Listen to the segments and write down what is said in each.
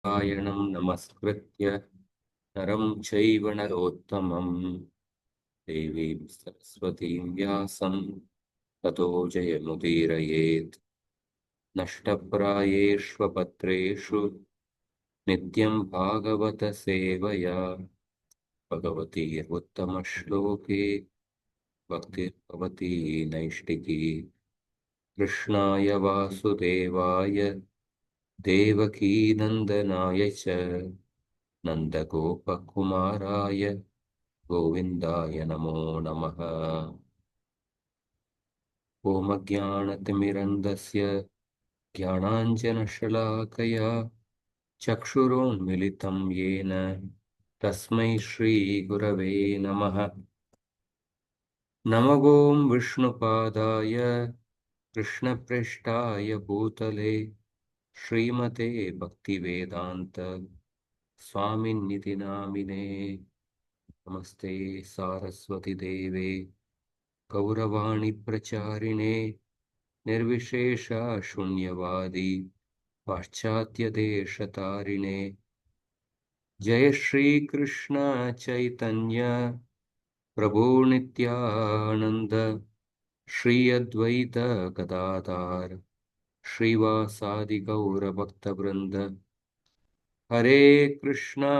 नारायणं नमस्कृत्य नरं चैव नरोत्तमं देवीं सरस्वतीं व्यासं ततो जयमुदीरयेत्। नष्टप्रायेष्वपत्रेषु नित्यं भागवतसेवया भगवतीरुत्तमश्लोके भक्तिर्भवती नैष्टिकी। कृष्णाय वासुदेवाय देवकीनन्दनाय च नन्दगोपकुमाराय गोविन्दाय नमो नमः। ओमज्ञानतिमिरन्दस्य ज्ञानाञ्जनशलाकया चक्षुरोन्मिलितं येन तस्मै श्रीगुरवे नमः। नमो विष्णुपादाय कृष्णप्रेष्ठाय भूतले श्रीमते भक्तिवेदान्त स्वामिन्निति नामिने। नमस्ते सारस्वती देवे गौरवाणी प्रचारिणे निर्विशेष शून्यवादी पाश्चात्य देशतारिणे। जय श्री कृष्ण चैतन्य प्रभु नित्यानंद श्री अद्वैत गदाधार श्रीवासादि गौर भक्तवृंद। हरे कृष्णा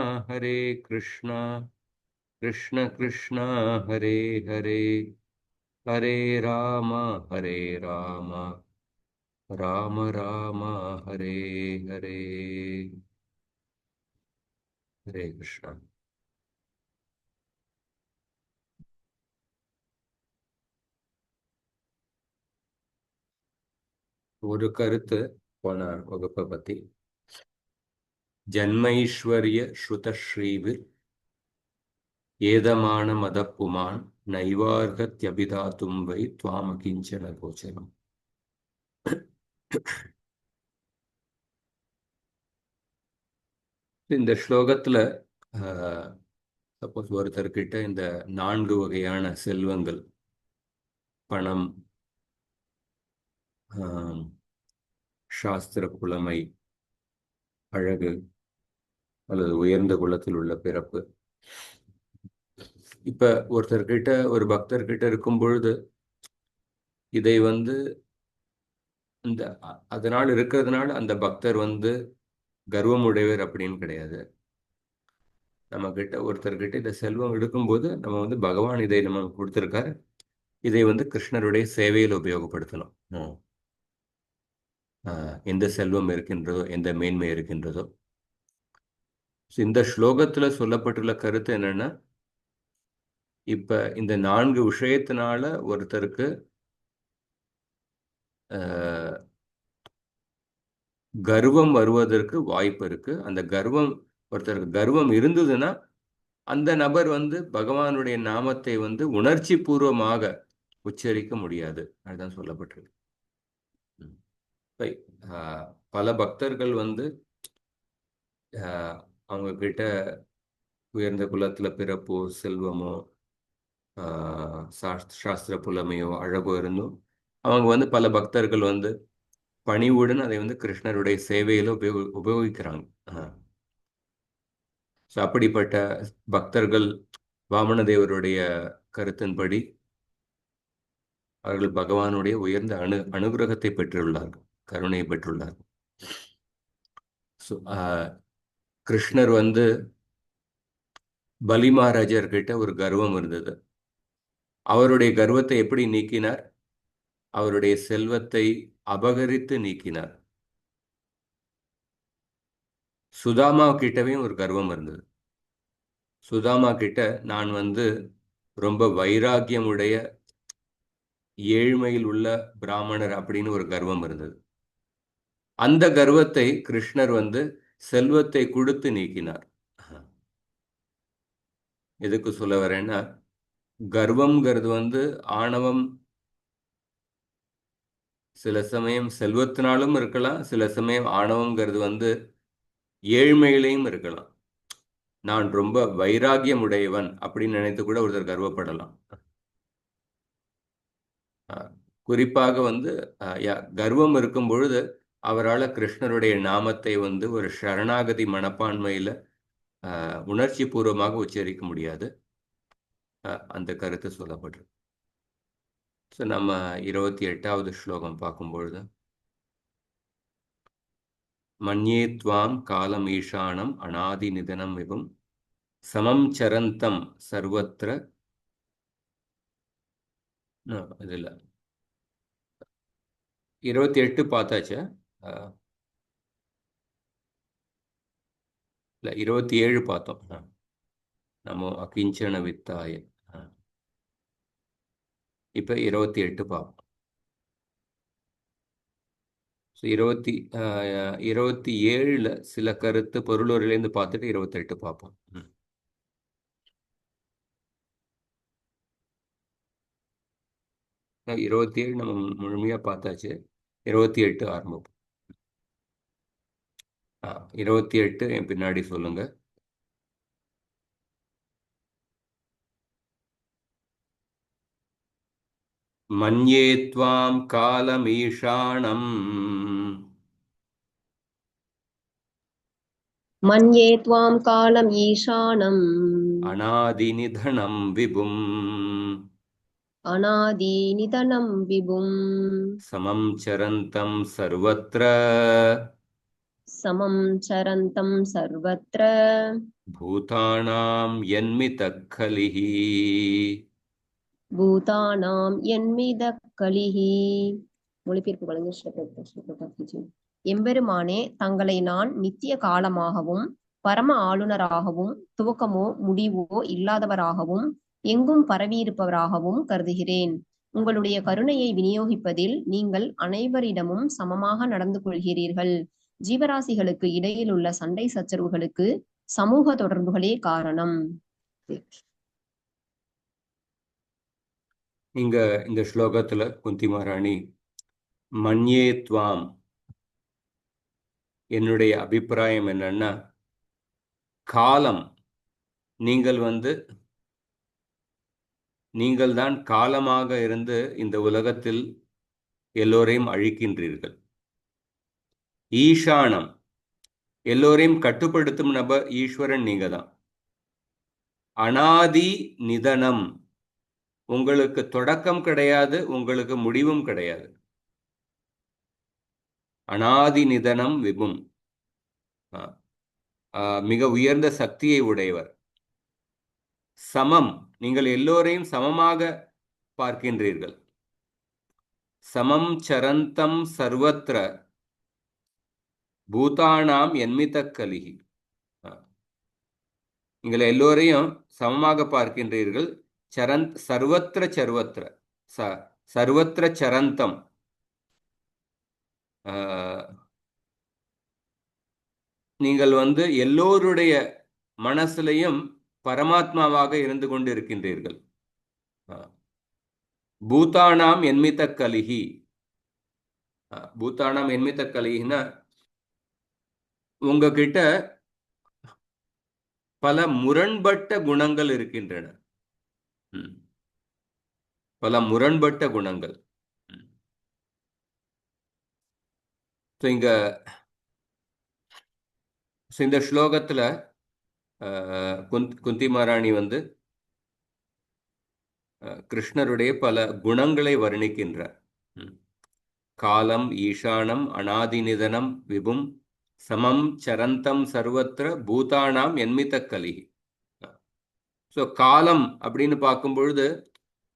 कृष्ण कृष्ण हरे हरे हरे राम राम राम राम हरे हरे। हरे कृष्णा। ஒரு கருத்து போன வகுப்பை பத்தி ஜன்மைஸ்வர்ய ஸ்ருதஸ்ரீவிர் ஏதமான மதப்புமான் நைவார்கத்யபிதாத்தும் வை துவாமகிஞ்சன கோச்சரம். இந்த ஸ்லோகத்துல சப்போஸ் ஒருத்தர்கிட்ட இந்த 4 வகையான செல்வங்கள், பணம், சாஸ்திர புலமை, அழகு அல்லது உயர்ந்த குலத்தில் உள்ள பிறப்பு, இப்ப ஒருத்தர்கிட்ட ஒரு பக்தர்கிட்ட இருக்கும் பொழுது இதை இந்த அதனால் இருக்கிறதுனால அந்த பக்தர் கர்வம் உடையவர் அப்படின்னு கிடையாது. நம்ம கிட்ட ஒருத்தர்கிட்ட இந்த செல்வம் எடுக்கும்போது நம்ம பகவான் இதை நம்ம கொடுத்திருக்காரு, இதை கிருஷ்ணருடைய சேவையில் உபயோகப்படுத்தணும். எந்த செல்வம் இருக்கின்றதோ, எந்த மேன்மை இருக்கின்றதோ. இந்த ஸ்லோகத்துல சொல்லப்பட்டுள்ள கருத்து என்னன்னா, இப்ப இந்த 4 விஷயத்தினால ஒருத்தருக்கு கர்வம் வருவதற்கு வாய்ப்பு இருக்கு. அந்த ஒருத்தருக்கு கர்வம் இருந்ததுன்னா அந்த நபர் பகவானுடைய நாமத்தை உணர்ச்சி பூர்வமாக உச்சரிக்க முடியாது. அதுதான் சொல்லப்பட்டிருக்கு. பல பக்தர்கள் அவங்க கிட்ட உயர்ந்த குலத்துல பிறப்போ, செல்வமோ, சாஸ்திர புலமையோ, அழகோ இருந்தும் அவங்க பல பக்தர்கள் பணிவுடன் அதை கிருஷ்ணருடைய சேவையில உபயோகிக்கிறாங்க. அப்படிப்பட்ட பக்தர்கள் வாமனதேவருடைய கருத்தின்படி அவர்கள் பகவானுடைய உயர்ந்த அனுகிரகத்தை பெற்றுள்ளார்கள், கருணையை பெற்றுள்ளார்கள். கிருஷ்ணர் பலி மகாராஜர் கிட்ட ஒரு கர்வம் இருந்தது. அவருடைய கர்வத்தை எப்படி நீக்கினார்? அவருடைய செல்வத்தை அபகரித்து நீக்கினார். சுதாமா கிட்டவே ஒரு கர்வம் இருந்தது. சுதாமா கிட்ட நான் ரொம்ப வைராக்கியமுடைய ஏழ்மையில் உள்ள பிராமணர் அப்படின்னு ஒரு கர்வம் இருந்தது. அந்த கர்வத்தை கிருஷ்ணர் செல்வத்தை கொடுத்து நீக்கினார். எதுக்கு சொல்ல வரேன்னா, கர்வம்ங்கிறது ஆணவம் சில சமயம் செல்வத்தினாலும் இருக்கலாம், சில சமயம் ஆணவம்ங்கிறது ஏழ்மையிலையும் இருக்கலாம். நான் ரொம்ப வைராகியம் உடையவன் அப்படின்னு நினைத்து கூட ஒருத்தர் கர்வப்படலாம். குறிப்பாக கர்வம் இருக்கும் பொழுது அவரால் கிருஷ்ணருடைய நாமத்தை வந்து ஒரு சரணாகதி மனப்பான்மையில் உணர்ச்சி பூர்வமாக உச்சரிக்க முடியாது. அந்த கருத்து சொல்லப்படுறது. ஸோ நம்ம 28வது ஸ்லோகம் பார்க்கும்பொழுது, மன்யே த்வாம் காலம் ஈஷானம் அநாதி நிதனம் விபும் சமம் சரந்தம் சர்வத்திர. இதில் 28 பார்த்தாச்சா? இல்லை, 27 பார்த்தோம். நமோ அகிஞ்சன வித்தாய. இப்போ 28 பார்ப்போம். ஸோ 27ல் சில கருத்து பொருளுரையிலேருந்து பார்த்துட்டு 28 பார்ப்போம். 27 நம்ம முழுமையாக பார்த்தாச்சு. 28 ஆரம்பம். 28 என் பின்னாடி சொல்லுங்க. மன்யே த்வாம் காலமீஷாணம் மன்யே த்வாம் காலம் ஈஷானம் அநாதிநிதனம் விபும் அநாதிநிதனம் விபும் சமம் சரந்தம் சர்வத்ர சமம் சரந்தம் சர்வத்ர பூதானாம் யன்மிதக் கலிஹி பூதானாம் யன்மிதக் கலிஹி. மொழிபெயர்ப்பு வழங்க. எம்பெருமானே, தங்களை நான் நித்திய காலமாகவும் பரம ஆளுநராகவும் துவக்கமோ முடிவோ இல்லாதவராகவும் எங்கும் பரவியிருப்பவராகவும் கருதுகிறேன். உங்களுடைய கருணையை விநியோகிப்பதில் நீங்கள் அனைவரிடமும் சமமாக நடந்து கொள்கிறீர்கள். ஜீவராசிகளுக்கு இடையில் உள்ள சண்டை சச்சரவுகளுக்கு சமூக தொடர்புகளே காரணம். இங்க இந்த ஸ்லோகத்துல குந்தி மகாராணி மன்யே த்வாம், என்னுடைய அபிப்பிராயம் என்னன்னா, காலம், நீங்கள் தான் காலமாக இருந்து இந்த உலகத்தில் எல்லோரையும் அழிக்கின்றீர்கள். ஈஷானம், எல்லோரையும் கட்டுப்படுத்தும் நபர் ஈஸ்வரன் நீங்க தான். அனாதி நிதனம், உங்களுக்கு தொடக்கம் கிடையாது, உங்களுக்கு முடிவும் கிடையாது. அனாதி நிதனம் விபும், மிக உயர்ந்த சக்தியை உடையவர். சமம், நீங்கள் எல்லோரையும் சமமாக பார்க்கின்றீர்கள். சமம் சரந்தம் சர்வத்ர பூதானாம் யன்மிதக் கலிஹி, நீங்கள் எல்லோரையும் சமமாக பார்க்கின்றீர்கள். சர்வத்திர சர்வத்திர சர்வத்திர சரந்தம், நீங்கள் எல்லோருடைய மனசிலையும் பரமாத்மாவாக இருந்து கொண்டு இருக்கின்றீர்கள். பூதானாம் என்மித கலிஹி, பூதானாம் என்மித கலிஹினா உங்ககிட்ட பல முரண்பட்ட குணங்கள் இருக்கின்றன. பல முரண்பட்ட குணங்கள். இந்த ஸ்லோகத்துல குந்தி மகாராணி கிருஷ்ணருடைய பல குணங்களை வர்ணிக்கின்றார். காலம் ஈஷானம் அநாதிநிதனம் விபும் சமம் சரந்தம் சர்வத்திர பூதானாம் என்மித கலிஹி. ஸோ காலம் அப்படின்னு பார்க்கும் பொழுது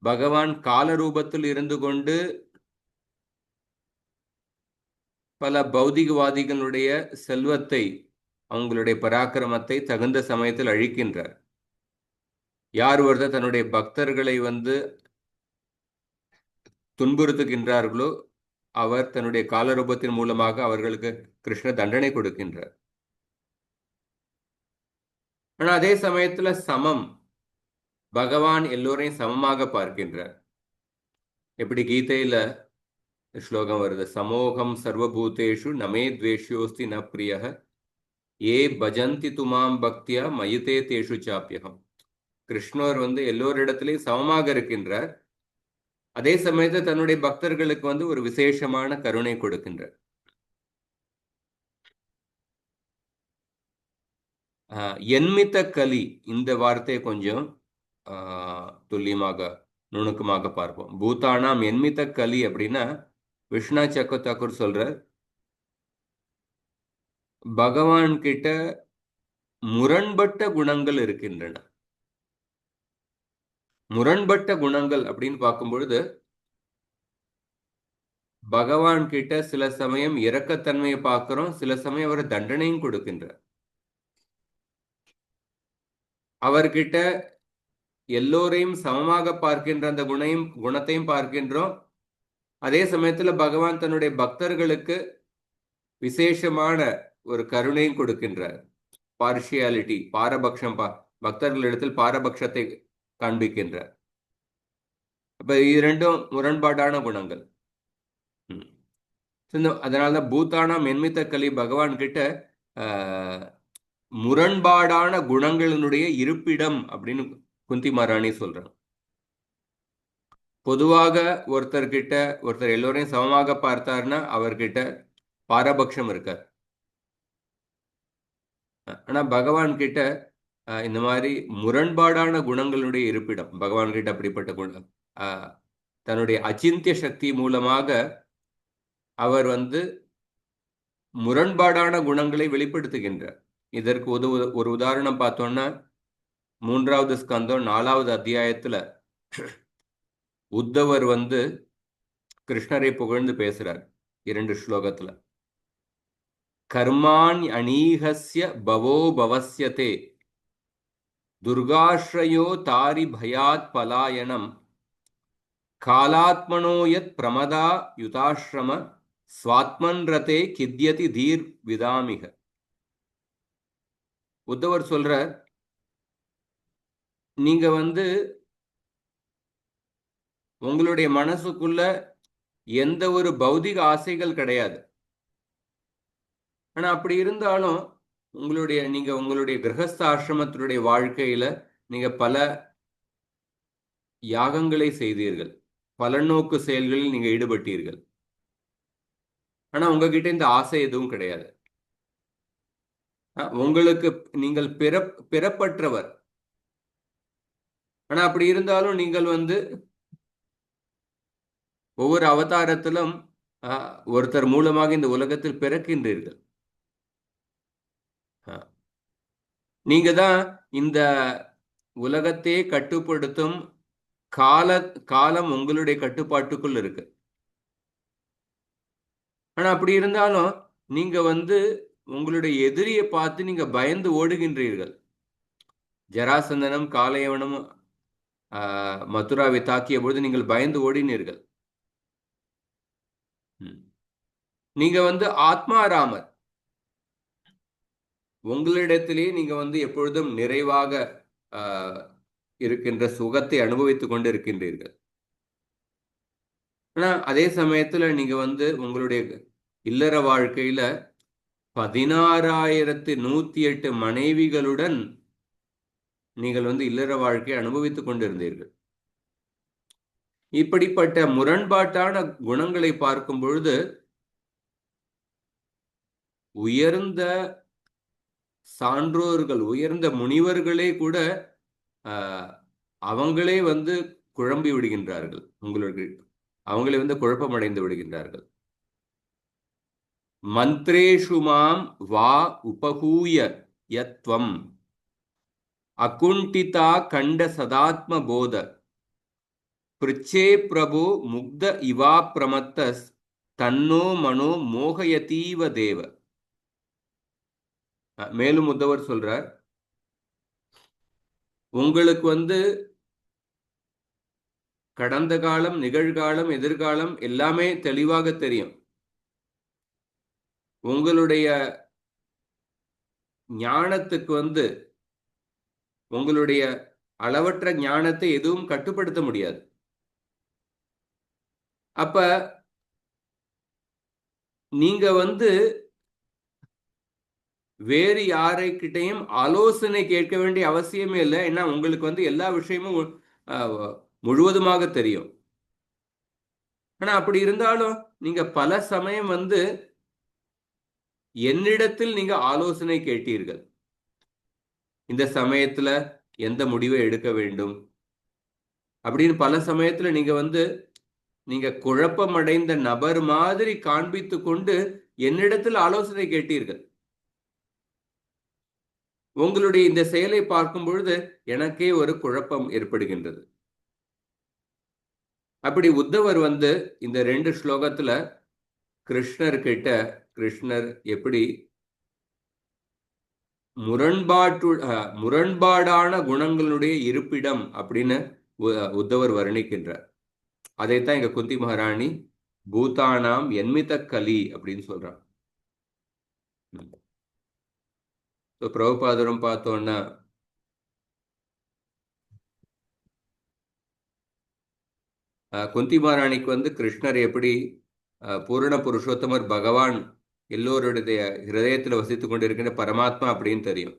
பகவான் கால ரூபத்தில் இருந்து கொண்டு பல பௌதிகவாதிகளுடைய செல்வத்தை, அவங்களுடைய பராக்கிரமத்தை தகுந்த சமயத்தில் அழிக்கின்றார். யார் ஒருத்தர் தன்னுடைய பக்தர்களை துன்புறுத்துகின்றார்களோ அவர் தன்னுடைய காலரூபத்தின் மூலமாக அவர்களுக்கு கிருஷ்ண தண்டனை கொடுக்கின்றார். ஆனா அதே சமயத்துல சமம், பகவான் எல்லோரையும் சமமாக பார்க்கின்றார். எப்படி கீதையில ஸ்லோகம் வருது, சமோகம் சர்வபூதேஷு நமே துவேஷ்யோஸ்தி ந பிரியஹ ஏ பஜந்தி துமாம் பக்தியா மயுதே தேஷு சாப்பியகம். கிருஷ்ணர் எல்லோரிடத்திலையும் சமமாக இருக்கின்றார். அதே சமயத்தில் தன்னுடைய பக்தர்களுக்கு ஒரு விசேஷமான கருணை கொடுக்கின்றார். எண்மித்த கலி இந்த வார்த்தையை கொஞ்சம் துல்லியமாக நுணுக்கமாக பார்ப்போம். பூதானாம் எண்மித்த கலி அப்படின்னா விஷ்ணா சக்கர தாக்கூர் சொல்றார், பகவான் கிட்ட முரண்பட்ட குணங்கள் இருக்கின்றன. முரண்பட்ட குணங்கள் அப்படின்னு பார்க்கும் பொழுது பகவான் கிட்ட சில சமயம் இரக்கத்தன்மையை பார்க்கிறோம், சில சமயம் அவர் தண்டனையும் கொடுக்கின்றார். அவர்கிட்ட எல்லோரையும் சமமாக பார்க்கின்ற அந்த குணத்தையும் பார்க்கின்றோம். அதே சமயத்துல பகவான் தன்னுடைய பக்தர்களுக்கு விசேஷமான ஒரு கருணையும் கொடுக்கின்றார். பார்ஷியாலிட்டி, பாரபட்சம், பக்தர்களிடத்தில் பாரபட்சத்தை காண்பிக்கின்றார். அப்ப இது ரெண்டும் முரண்பாடான குணங்கள். அதனாலதான் பூத்தானா மென்மித்த கலி பகவான் கிட்ட முரண்பாடான குணங்களினுடைய இருப்பிடம் அப்படின்னு குந்தி மகாராணி சொல்றாங்க. பொதுவாக ஒருத்தர் எல்லோரையும் சமமாக பார்த்தாருன்னா அவர்கிட்ட பாரபட்சம் இருக்கார். ஆனா பகவான் கிட்ட இந்த மாதிரி முரண்பாடான குணங்களுடைய இருப்பிடம். பகவான் கிட்ட அப்படிப்பட்ட குணம், தன்னுடைய அச்சிந்திய சக்தி மூலமாக அவர் முரண்பாடான குணங்களை வெளிப்படுத்துகின்றார். இதற்கு ஒரு உதாரணம் பார்த்தோம்னா 3வது ஸ்கந்தம் 4வது அத்தியாயத்துல உத்தவர் கிருஷ்ணரை புகழ்ந்து பேசுறார் 2 ஸ்லோகத்துல. கர்மான் அனீகஸ்ய பவோ பவஸ்யதே துர்காஸ்ரயோ தாரி பயாத் பலாயனம் காலாத்மனோ யத் பிரமதா யுதாஸ்ரம ஸ்வாத்மன் ரதே கித்யதி தீர் விதாமிக. உத்தவர் சொல்ற, நீங்க உங்களுடைய மனசுக்குள்ள எந்த ஒரு பௌதிக ஆசைகள் கிடையாது. ஆனா அப்படி இருந்தாலும் நீங்க உங்களுடைய கிரகஸ்த ஆசிரமத்தினுடைய வாழ்க்கையில நீங்க பல யாகங்களை செய்தீர்கள், பலநோக்கு செயல்களில் நீங்க ஈடுபட்டீர்கள். ஆனா உங்ககிட்ட இந்த ஆசை எதுவும் கிடையாது. உங்களுக்கு நீங்கள் பிறப்பற்றவர். ஆனா அப்படி இருந்தாலும் நீங்கள் ஒவ்வொரு அவதாரத்திலும் ஒருத்தர் மூலமாக இந்த உலகத்தில் பிறக்கின்றீர்கள். நீங்க தான் இந்த உலகத்தையே கட்டுப்படுத்தும் காலம் உங்களுடைய கட்டுப்பாட்டுக்குள் இருக்கு. ஆனா அப்படி இருந்தாலும் நீங்க உங்களுடைய எதிரியை பார்த்து நீங்க பயந்து ஓடுகின்றீர்கள். ஜராசந்தனும் காளையவனும் மதுராவை தாக்கிய பொழுது நீங்கள் பயந்து ஓடினீர்கள். நீங்க ஆத்மாராமர். உங்களிடத்திலே நீங்க எப்பொழுதும் நிறைவாக இருக்கின்ற சுகத்தை அனுபவித்துக் கொண்டு இருக்கின்றீர்கள். ஆனா அதே சமயத்துல நீங்க உங்களுடைய இல்லற வாழ்க்கையில 16,108 மனைவிகளுடன் நீங்கள் இல்லற வாழ்க்கையை அனுபவித்துக் கொண்டிருந்தீர்கள். இப்படிப்பட்ட முரண்பாட்டான குணங்களை பார்க்கும் பொழுது உயர்ந்த சான்றோர்கள், உயர்ந்த முனிவர்களே கூட அவங்களே குழம்பி விடுகின்றார்கள். அவங்களே குழப்பமடைந்து விடுகின்றார்கள். மந்த்ரேஷு மாம் வா உபகூய யத்வம் அகுண்டிதா கண்ட சதாத்ம போத பிருச்சே பிரபு முக்த இவா பிரமத்தஸ் தன்னோ மனோ மோகயதீவ தேவ. மேலும் உத்தவர் சொல்றார், உங்களுக்கு கடந்த காலம், நிகழ்காலம், எதிர்காலம் எல்லாமே தெளிவாக தெரியும். உங்களுடைய ஞானத்துக்கு உங்களுடைய அளவற்ற ஞானத்தை எதுவும் கட்டுப்படுத்த முடியாது. அப்ப நீங்க வேறு யாரைக்கிட்டையும் ஆலோசனை கேட்க வேண்டிய அவசியமே இல்லை. ஏன்னா உங்களுக்கு எல்லா விஷயமும் முழுவதுமாக தெரியும். ஆனா அப்படி இருந்தாலும் நீங்க பல சமயம் என்னிடத்தில் நீங்க ஆலோசனை கேட்டீர்கள். இந்த சமயத்துல எந்த முடிவை எடுக்க வேண்டும் அப்படின்னு பல சமயத்துல நீங்க குழப்பமடைந்த நபர் மாதிரி காண்பித்து கொண்டு என்னிடத்தில் ஆலோசனை கேட்டீர்கள். உங்களுடைய இந்த செயலை பார்க்கும் பொழுது எனக்கே ஒரு குழப்பம் ஏற்படுகின்றது. அப்படி உத்தவர் இந்த 2 ஸ்லோகத்துல கிருஷ்ணர் எப்படி முரண்பாடான குணங்களுடைய இருப்பிடம் அப்படின்னு உத்தவர் வர்ணிக்கின்றார். அதைத்தான் இங்க குந்தி மகாராணி பூதானாம் என்மித கலி அப்படின்னு சொல்றான். பிரபுபாதரும் பார்த்தோம்னா குந்தி மகாராணிக்கு கிருஷ்ணர் எப்படி பூரண புருஷோத்தமர் பகவான் எல்லோருடைய ஹிருதயத்தில் வசித்துக் கொண்டிருக்கின்ற பரமாத்மா அப்படின்னு தெரியும்.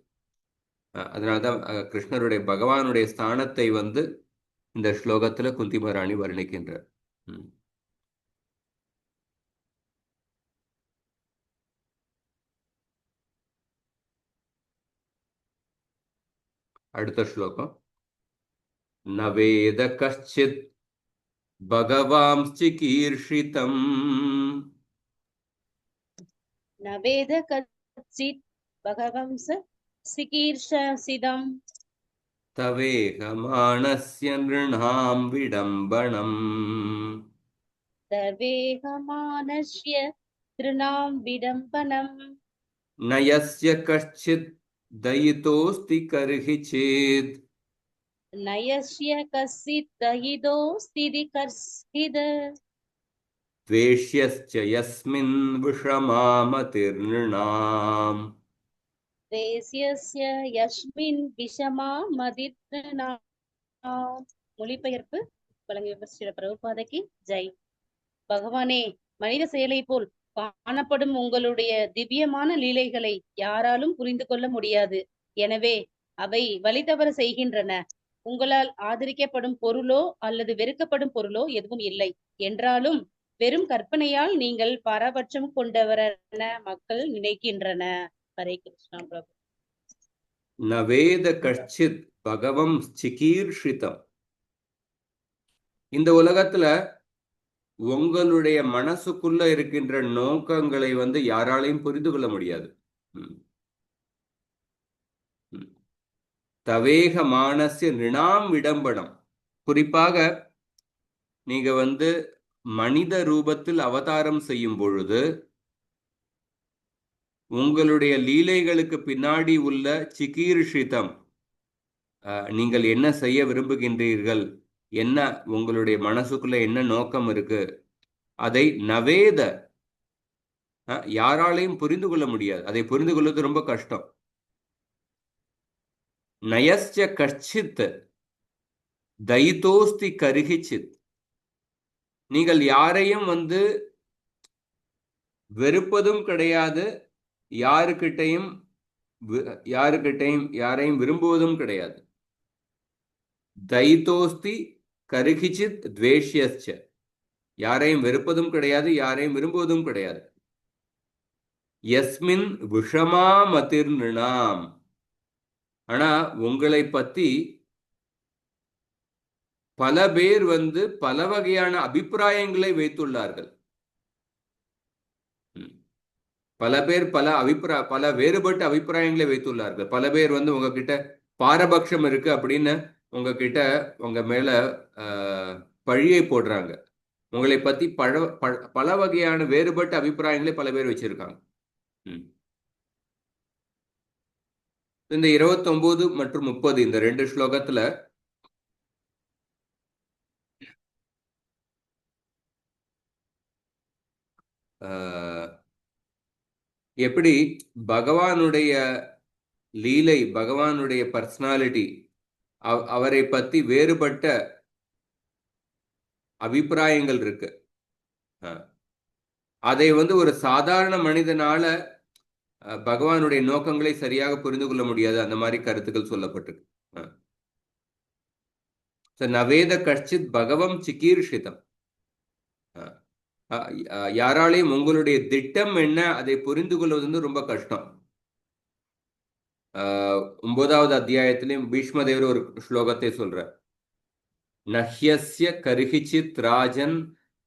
அதனால்தான் கிருஷ்ணருடைய பகவானுடைய ஸ்தானத்தை இந்த ஸ்லோகத்துல குந்தி மகாராணி வர்ணிக்கின்றார். அடுத்த ஸ்லோகம். நவேத கஷ்சித் பகவாம்ஸ்சிகீர்ஷிதம் நவேத கச்சித் பகவம்ச சிகீர்ஷசிதம் தவேகமானஸ்ய நிருணாம் விடம்பணம் தவேகமானஸ்ய திருணாம் விடம்பனம் நயஸ்ய கஷ்சித் தயிதோஸ்தி கர்ஹி சேத் நயஸ்ய கசித் தயிதோஸ்திதி கர்ஹித द्वेष्यश्च यस्मिन् विषमामतिर्नृणाम् தேசியஸ்ய யஸ்மின் விஷமா மதித்ருணாம். மொழிபெயர்ப்பு வழங்கிய ஸ்ரீ பிரபுபாதைக்கு ஜெய். பகவானே, மனித செயலை போல் காணப்படும் உங்களுடைய திவ்யமான லீலைகளை யாராலும் புரிந்து கொள்ள முடியாது. எனவே அவை வழி தவற செய்கின்றன. உங்களால் ஆதரிக்கப்படும் பொருளோ அல்லது வெறுக்கப்படும் பொருளோ எதுவும் இல்லை. என்றாலும் வெறும் கற்பனையால் நீங்கள் பாரபட்சம் கொண்டவரென மக்கள் நினைக்கின்றன. ஹரே கிருஷ்ணா பிரபு. நவேத கஷ்சித் பகவம் சிகீர்ஷிதம். இந்த உலகத்துல உங்களுடைய மனசுக்குள்ள இருக்கின்ற நோக்கங்களை யாராலையும் புரிந்து கொள்ள முடியாது. தவேகமானஸ்ய நிருணாம் விடம்பனம். குறிப்பாக நீங்க மனித ரூபத்தில் அவதாரம் செய்யும் பொழுது உங்களுடைய லீலைகளுக்கு பின்னாடி உள்ள சிகீர்ஷிதம், நீங்கள் என்ன செய்ய விரும்புகின்றீர்கள், என்ன உங்களுடைய மனசுக்குள்ள என்ன நோக்கம் இருக்கு, அதை நவேத யாராலையும் புரிந்து கொள்ள முடியாது. அதை புரிந்து கொள்வது ரொம்ப கஷ்டம். நயஸ்ய கஷ்சித் தைதோஸ்தி கருகிச்சித். நீங்கள் யாரையும் வெறுப்பதும் கிடையாது, யாரையும் விரும்புவதும் கிடையாது. தைதோஸ்தி கருகிச்சித் துவேஷ்யஸ்ச. யாரையும் வெறுப்பதும் கிடையாது, யாரையும் விரும்புவதும் கிடையாது. யஸ்மின் விஷமா மதிர்நிணாம். ஆனா உங்களை பத்தி பல பேர் பல வகையான அபிப்பிராயங்களை வைத்துள்ளார்கள். பல பேர் பல வேறுபட்ட அபிப்பிராயங்களை வைத்துள்ளார்கள். பல பேர் உங்ககிட்ட பாரபட்சம் இருக்கு அப்படின்னு உங்ககிட்ட உங்க மேல பழியை போடுறாங்க. உங்களை பத்தி பல வகையான வேறுபட்ட அபிப்பிராயங்களை பல பேர் வச்சிருக்காங்க. இந்த 29 மற்றும் 30 இந்த 2 ஸ்லோகத்துல எப்படி பகவானுடைய லீலை, பகவானுடைய பர்சனாலிட்டி, அவரை பத்தி வேறுபட்ட அபிப்பிராயங்கள் இருக்கு. அதை ஒரு சாதாரண மனிதனால பகவானுடைய நோக்கங்களை சரியாக புரிந்து கொள்ள முடியாது. அந்த மாதிரி கருத்துக்கள் சொல்லப்பட்டிருக்கு. நவேத கஷ்சித் பகவம் சிகீர்ஷிதம். யாராலையும் உங்களுடைய திட்டம் என்ன அதை புரிந்து கொள்வது ரொம்ப கஷ்டம். 9வது அத்தியாயத்திலையும் பீஷ்மதேவர் ஒரு ஸ்லோகத்தை சொல்றார். நஹ்யஸ்ய கர்ஹிசித் ராஜன்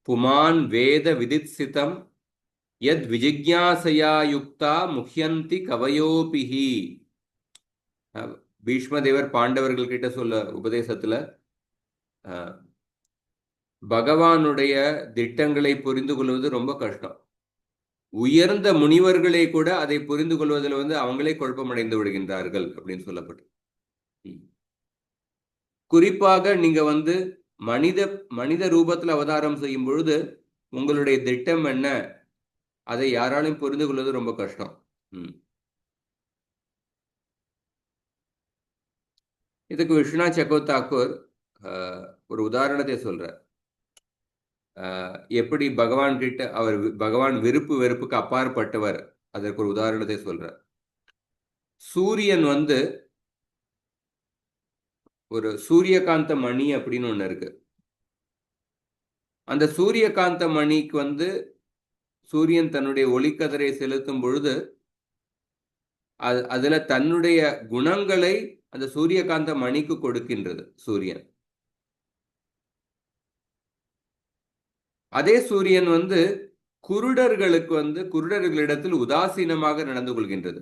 புமான் வேத விதித்சிதம் யத் விஜிக்ஞாசயா யுக்தா முஹ்யந்தி கவயோபிஹி. பீஷ்மதேவர் பாண்டவர்கள் கிட்ட சொல்ல உபதேசத்துல பகவானுடைய திட்டங்களை புரிந்து கொள்வது ரொம்ப கஷ்டம். உயர்ந்த முனிவர்களை கூட அதை புரிந்து கொள்வதில் அவங்களே குழப்பமடைந்து விடுகின்றார்கள் அப்படின்னு சொல்லப்பட்டு. குறிப்பாக நீங்க மனித ரூபத்தில் அவதாரம் செய்யும் பொழுது உங்களுடைய திட்டம் என்ன, அதை யாராலையும் புரிந்து கொள்வது ரொம்ப கஷ்டம். இதுக்கு விஸ்வநாத் சக்கரவர்த்தி தாக்கூர் ஒரு உதாரணத்தை சொல்றார். எப்படி பகவான் கிட்ட பகவான் விருப்பு வெறுப்புக்கு அப்பாற்பட்டவர், அதற்கு ஒரு உதாரணத்தை சொல்றார். சூரியன் ஒரு சூரியகாந்த மணி அப்படின்னு ஒண்ணு இருக்கு. அந்த சூரியகாந்த மணிக்கு சூரியன் தன்னுடைய ஒளிக்கதிரை செலுத்தும் பொழுது அதுல தன்னுடைய குணங்களை அந்த சூரியகாந்த மணிக்கு கொடுக்கின்றது சூரியன். அதே சூரியன் குருடர்களிடத்தில் உதாசீனமாக நடந்து கொள்கின்றது.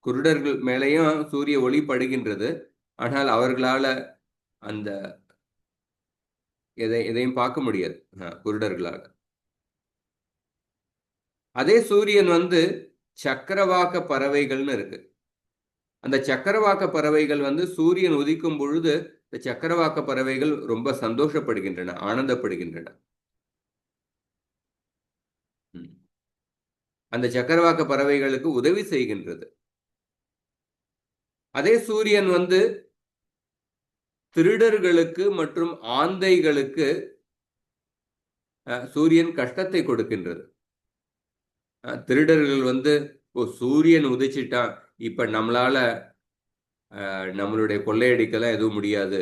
குருடர்கள் மேலேயும் சூரிய ஒளி படுகின்றது, ஆனால் அவர்களால அந்த எதையும் பார்க்க முடியாது குருடர்களால. அதே சூரியன் சக்கரவாக்க பறவைகள்னு இருக்கு. அந்த சக்கரவாக்க பறவைகள் சூரியன் உதிக்கும் பொழுது இந்த சக்கரவாக்க பறவைகள் ரொம்ப சந்தோஷப்படுகின்றன, ஆனந்தப்படுகின்றன. அந்த சக்கரவாக்க பறவைகளுக்கு உதவி செய்கின்றது. அதே சூரியன் திருடர்களுக்கு மற்றும் ஆந்தைகளுக்கு சூரியன் கஷ்டத்தை கொடுக்கின்றது. திருடர்கள் சூரியன் உதிச்சிட்டான், இப்ப நம்மளால நம்மளுடைய கொள்ளையடிக்கலாம் எதுவும் முடியாது.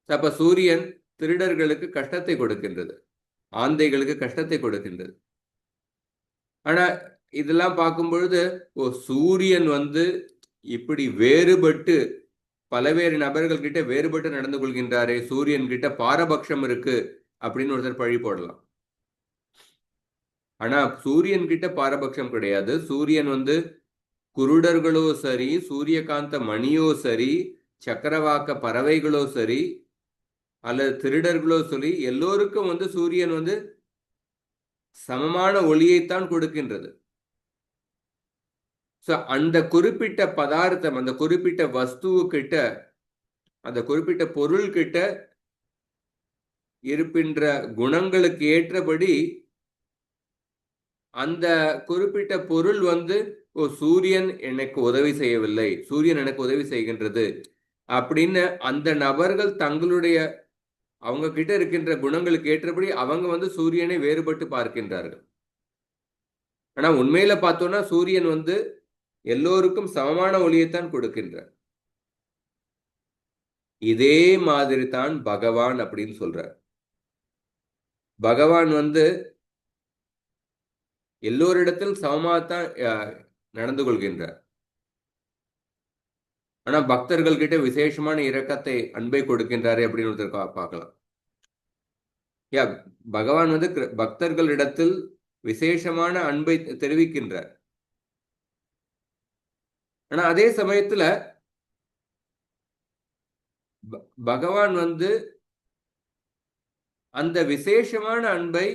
அப்ப சூரியன் திருடர்களுக்கு கஷ்டத்தை கொடுக்கின்றது, ஆந்தைகளுக்கு கஷ்டத்தை கொடுக்கின்றது. ஆனா இதெல்லாம் பார்க்கும் பொழுது சூரியன் இப்படி வேறுபட்டு பலவேறு நபர்கள் கிட்ட வேறுபட்டு நடந்து கொள்கின்றாரே, சூரியன் கிட்ட பாரபட்சம் இருக்கு அப்படின்னு ஒருத்தர் பழி போடலாம். ஆனா சூரியன் கிட்ட பாரபட்சம் கிடையாது. சூரியன் குருடர்களோ சரி, சூரியகாந்த மணியோ சரி, சக்கரவாக்க பறவைகளோ சரி, அல்லது திருடர்களோ சரி, எல்லோருக்கும் சூரியன் சமமான ஒளியைத்தான் கொடுக்கின்றது. அந்த குறிப்பிட்ட பதார்த்தம், அந்த குறிப்பிட்ட வஸ்துவு கிட்ட, அந்த குறிப்பிட்ட பொருள் கிட்ட இருக்கின்ற குணங்களுக்கு ஏற்றபடி அந்த குறிப்பிட்ட பொருள் சூரியன் எனக்கு உதவி செய்யவில்லை, சூரியன் எனக்கு உதவி செய்கின்றது அப்படின்னு அந்த நபர்கள் தங்களுடைய அவங்க கிட்ட இருக்கின்ற குணங்களுக்கு ஏற்றபடி அவங்க சூரியனை வேறுபட்டு பார்க்கின்றார்கள். ஆனா உண்மையில பார்த்தோம்னா சூரியன் எல்லோருக்கும் சமமான ஒளியைத்தான் கொடுக்கின்றார். இதே மாதிரி தான் பகவான் அப்படின்னு சொல்றார். பகவான் எல்லோரிடத்தில் சமமாகத்தான் நடந்து கொள்கின்றார். ஆனா பக்தர்கள் கிட்ட விசேஷமான இரக்கத்தை, அன்பை கொடுக்கின்றாரே அப்படின்னு ஒருத்தர் பார்க்கலாம். பகவான் பக்தர்களிடத்தில் விசேஷமான அன்பை தெரிவிக்கின்றார். ஆனா அதே சமயத்துல பகவான் அந்த விசேஷமான அன்பை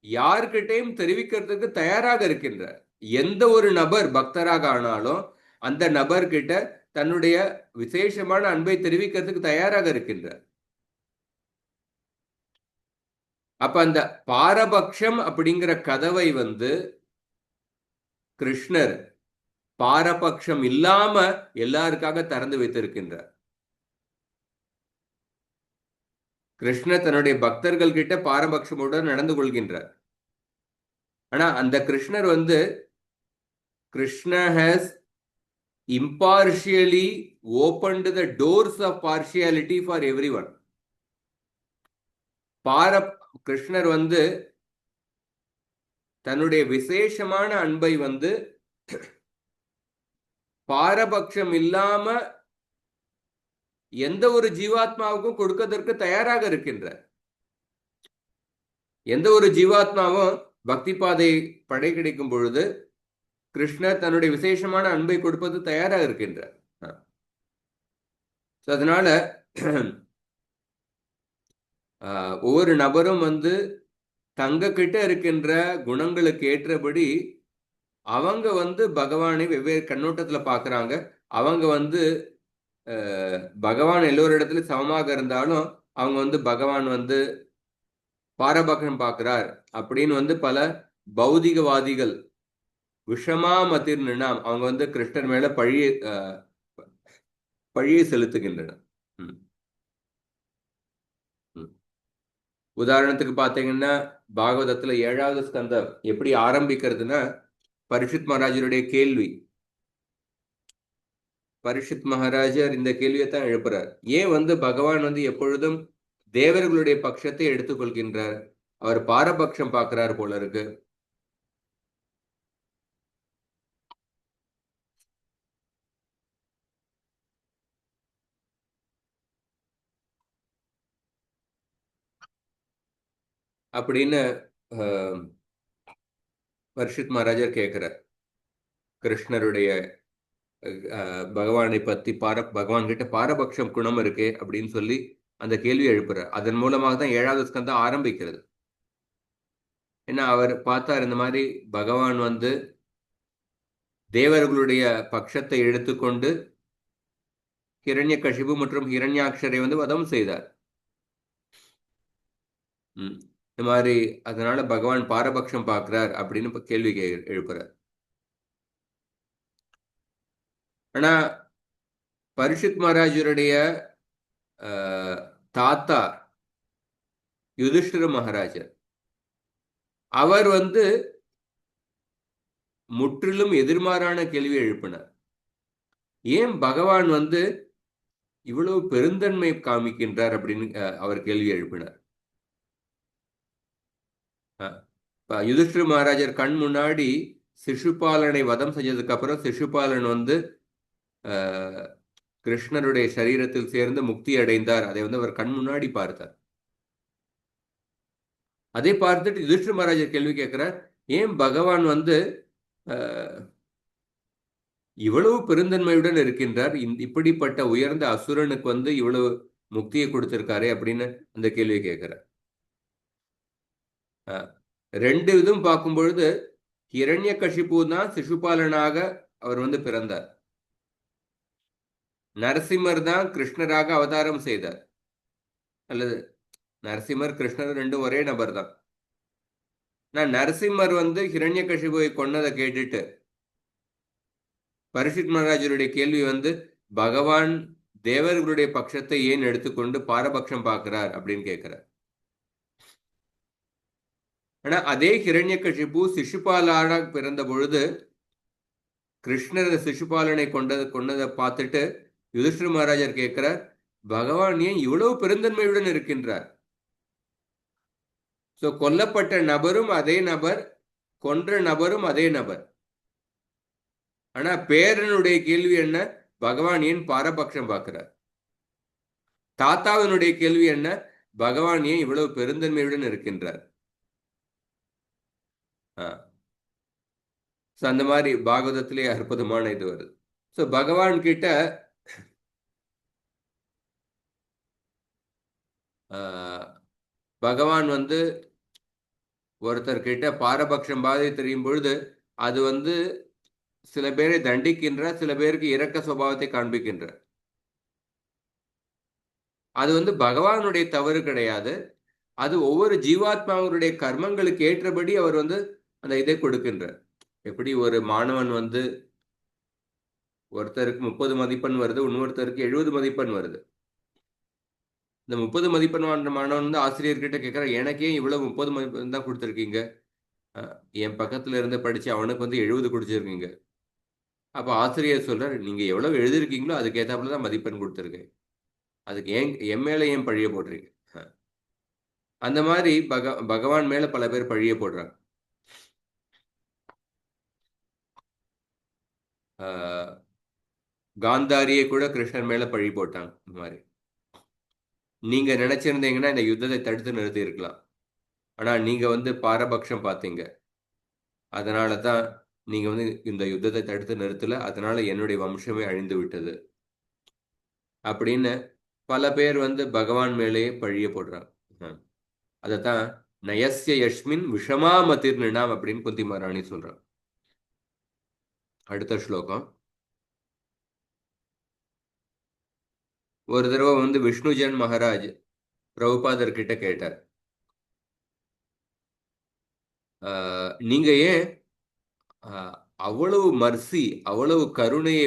யார்கிட்டையும் தெரிவிக்கிறதுக்கு தயாராக இருக்கின்றார். எந்த ஒரு நபர் பக்தராக ஆனாலும் அந்த நபர்கிட்ட தன்னுடைய விசேஷமான அன்பை தெரிவிக்கிறதுக்கு தயாராக இருக்கின்றார். அப்ப அந்த பாரபட்சம் அப்படிங்கிற கதவை கிருஷ்ணர் பாரபட்சம் இல்லாம எல்லாருக்காக திறந்து வைத்திருக்கின்றார். கிருஷ்ணர் தன்னுடைய பக்தர்கள் கிட்ட பாரபட்சமுடன் நடந்து கொள்கின்றார். ஆனா அந்த கிருஷ்ணர் Krishna has impartially opened the doors of partiality for everyone. கிருஷ்ணர் தன்னுடைய விசேஷமான அன்பை வந்து பாரபட்சம் இல்லாம எந்த ஒரு ஜீவாத்மாவுக்கும் கொடுக்கதற்கு தயாராக இருக்கின்றார். எந்த ஒரு ஜீவாத்மாவும் பக்தி பாதை கிடைக்கும் பொழுது கிருஷ்ணர் தன்னுடைய விசேஷமான அன்பை கொடுப்பது தயாராக இருக்கின்றார். அதனால ஒவ்வொரு நபரும் வந்து தங்க கிட்ட இருக்கின்ற குணங்களுக்கு ஏற்றபடி அவங்க வந்து பகவானை வெவ்வேறு கண்ணோட்டத்துல பாக்குறாங்க. அவங்க வந்து பகவான் எல்லோரிடத்துல சமமாக இருந்தாலும் அவங்க வந்து பகவான் வந்து பாரபட்சம் பார்க்கிறார் அப்படின்னு வந்து பல பௌதிகவாதிகள் விஷமா மதிர் நினாம் அவங்க வந்து கிருஷ்ணர் மேல பழியை செலுத்துகின்றனர். உதாரணத்துக்கு பாத்தீங்கன்னா பாகவதத்துல 7வது ஸ்கந்தம் எப்படி ஆரம்பிக்கிறதுனா பரீட்சித் மகாராஜருடைய கேள்வி. பரீட்சித் மகாராஜர் இந்த கேள்வியை தான் எழுப்புறார். ஏன் வந்து பகவான் வந்து எப்பொழுதும் தேவர்களுடைய பட்சத்தை எடுத்துக்கொள்கின்றார்? அவர் பாரபட்சம் பார்க்கிறார் போல இருக்கு. அப்படின்னு பரீட்சித் மகாராஜர் கேட்கிறார். கிருஷ்ணருடைய பகவானை பத்தி பகவான் கிட்ட பாரபட்சம் குணம் இருக்கே அப்படின்னு சொல்லி அந்த கேள்வி எழுப்புறார். அதன் மூலமாக தான் 7வது ஸ்கந்தம் ஆரம்பிக்கிறது. ஏன்னா அவர் பார்த்தார் இந்த மாதிரி பகவான் வந்து தேவர்களுடைய பட்சத்தை எடுத்துக்கொண்டு ஹிரண்யகசிபு மற்றும் ஹிரண்யாக்ஷரை வந்து வதம் செய்தார். இந்த மாதிரி அதனால பகவான் பாரபட்சம் பார்க்கிறார் அப்படின்னு கேள்வி எழுப்புறார். ஆனா பரீட்சித் மகாராஜருடைய தாத்தா யுதிஷ்டிர மகாராஜர் அவர் வந்து முற்றிலும் எதிர்மாறான கேள்வி எழுப்பினார். ஏன் பகவான் வந்து இவ்வளவு பெருந்தன்மை காமிக்கின்றார் அப்படின்னு அவர் கேள்வி எழுப்பினார். யுதிஷ்டிர மகாராஜர் கண் முன்னாடி சிசுபாலனை வதம் செஞ்சதுக்கு அப்புறம் சிசுபாலன் வந்து கிருஷ்ணருடைய சரீரத்தில் சேர்ந்து முக்தி அடைந்தார். அதை வந்து அவர் கண் முன்னாடி பார்த்தார். அதை பார்த்துட்டு யுதிஷ்டிர மகாராஜர் கேள்வி கேட்கிறார், ஏன் பகவான் வந்து இவ்வளவு பெருந்தன்மையுடன் இருக்கின்றார், இப்படிப்பட்ட உயர்ந்த அசுரனுக்கு வந்து இவ்வளவு முக்தியை கொடுத்திருக்காரு அப்படின்னு அந்த கேள்வியை கேட்கிறார். ரெண்டு விதம் பார்க்கும் பொழுது ஹிரண்யகசிபு தான் சிசுபாலனாக அவர் வந்து பிறந்தார். நரசிம்மர் தான் கிருஷ்ணராக அவதாரம் செய்தார். அல்லது நரசிம்மர் கிருஷ்ணர் ரெண்டும் ஒரே நபர் தான். நரசிம்மர் வந்து ஹிரண்யகசிபுவை கொன்னதை கேட்டுட்டு பரீட்சித் மகாராஜருடைய கேள்வி வந்து பகவான் தேவர்களுடைய பட்சத்தை ஏன் எடுத்துக்கொண்டு பாரபட்சம் பார்க்கிறார் அப்படின்னு கேட்கிறார். ஆனா அதே ஹிரண்யகசிபு சிசுபாலனாக பிறந்த பொழுது கிருஷ்ணர் சிசுபாலனை கொன்னதை பார்த்துட்டு யுதிஷ்டிர மகாராஜர் கேட்கிறார், பகவான் ஏன் இவ்வளவு பெருந்தன்மையுடன் இருக்கின்றார்? சோ கொல்லப்பட்ட நபரும் அதே நபர், கொன்ற நபரும் அதே நபர். ஆனா பேரனுடைய கேள்வி என்ன? பகவான் ஏன் பாரபட்சம் பார்க்கிறார்? தாத்தாவினுடைய கேள்வி என்ன? பகவான் ஏன் இவ்வளவு பெருந்தன்மையுடன் இருக்கின்றார்? அந்த மாதிரி பாகவதத்திலே அற்புதமான இது வருது. சோ பகவான் கிட்ட பகவான் வந்து ஒருத்தர் கிட்ட பாரபட்சம் பாதை தெரியும் பொழுது அது வந்து சில பேரை தண்டிக்கின்ற, சில பேருக்கு இரக்க சுபாவத்தை காண்பிக்கின்ற. அது வந்து பகவானுடைய தவறு கிடையாது. அது ஒவ்வொரு ஜீவாத்மாவுடைய கர்மங்களுக்கு ஏற்றபடி அவர் வந்து அந்த இதை கொடுக்கின்றார். எப்படி ஒரு மாணவன் வந்து ஒருத்தருக்கு 30 மதிப்பெண் வருது, இன்னொருத்தருக்கு 70 மதிப்பெண் வருது. இந்த 30 மதிப்பெண் வாங்கின மாணவன் வந்து ஆசிரியர்கிட்ட கேட்கிற, எனக்கே இவ்வளவு 30 மதிப்பெண் தான் கொடுத்துருக்கீங்க, என் பக்கத்துல இருந்து படிச்சு அவனுக்கு வந்து 70 கொடுத்துருக்கீங்க. அப்ப ஆசிரியர் சொல்றாரு, நீங்க எவ்வளவு எழுதிருக்கீங்களோ அதுக்கு ஏத்தாப்புல தான் மதிப்பெண் கொடுத்துருக்கேன், அதுக்கு என் மேல ஏன் பழிய போடுறீங்க? அந்த மாதிரி பகவான் மேல பல பேர் பழிய போடுறாங்க. காந்தாரியை கூட கிருஷ்ணன் மேல பழி போட்டாங்க. இந்த மாதிரி நீங்க நினைச்சிருந்தீங்கன்னா இந்த யுத்தத்தை தடுத்து நிறுத்தி இருக்கலாம். ஆனா நீங்க பாரபட்சம் பார்த்தீங்க. அதனால தான் நீங்க இந்த யுத்தத்தை தடுத்து நிறுத்தல. அதனால என்னுடைய வம்சமே அழிந்து விட்டது அப்படின்னு பல பேர் பகவான் மேலேயே பழிய போடுறாங்க. அதைத்தான் நயஸ்ய யஷ்மின் விஷமா மதிர்நினாம் அப்படின்னு குந்தி மகாராணி சொல்றான். அடுத்த ஸ்லோகம். ஒரு தடவை விஷ்ணுஜன் மகாராஜ் பிரபுபாதர் கிட்ட கேட்டார், நீங்க ஏன் அவ்வளவு மர்சி, அவ்வளவு கருணையை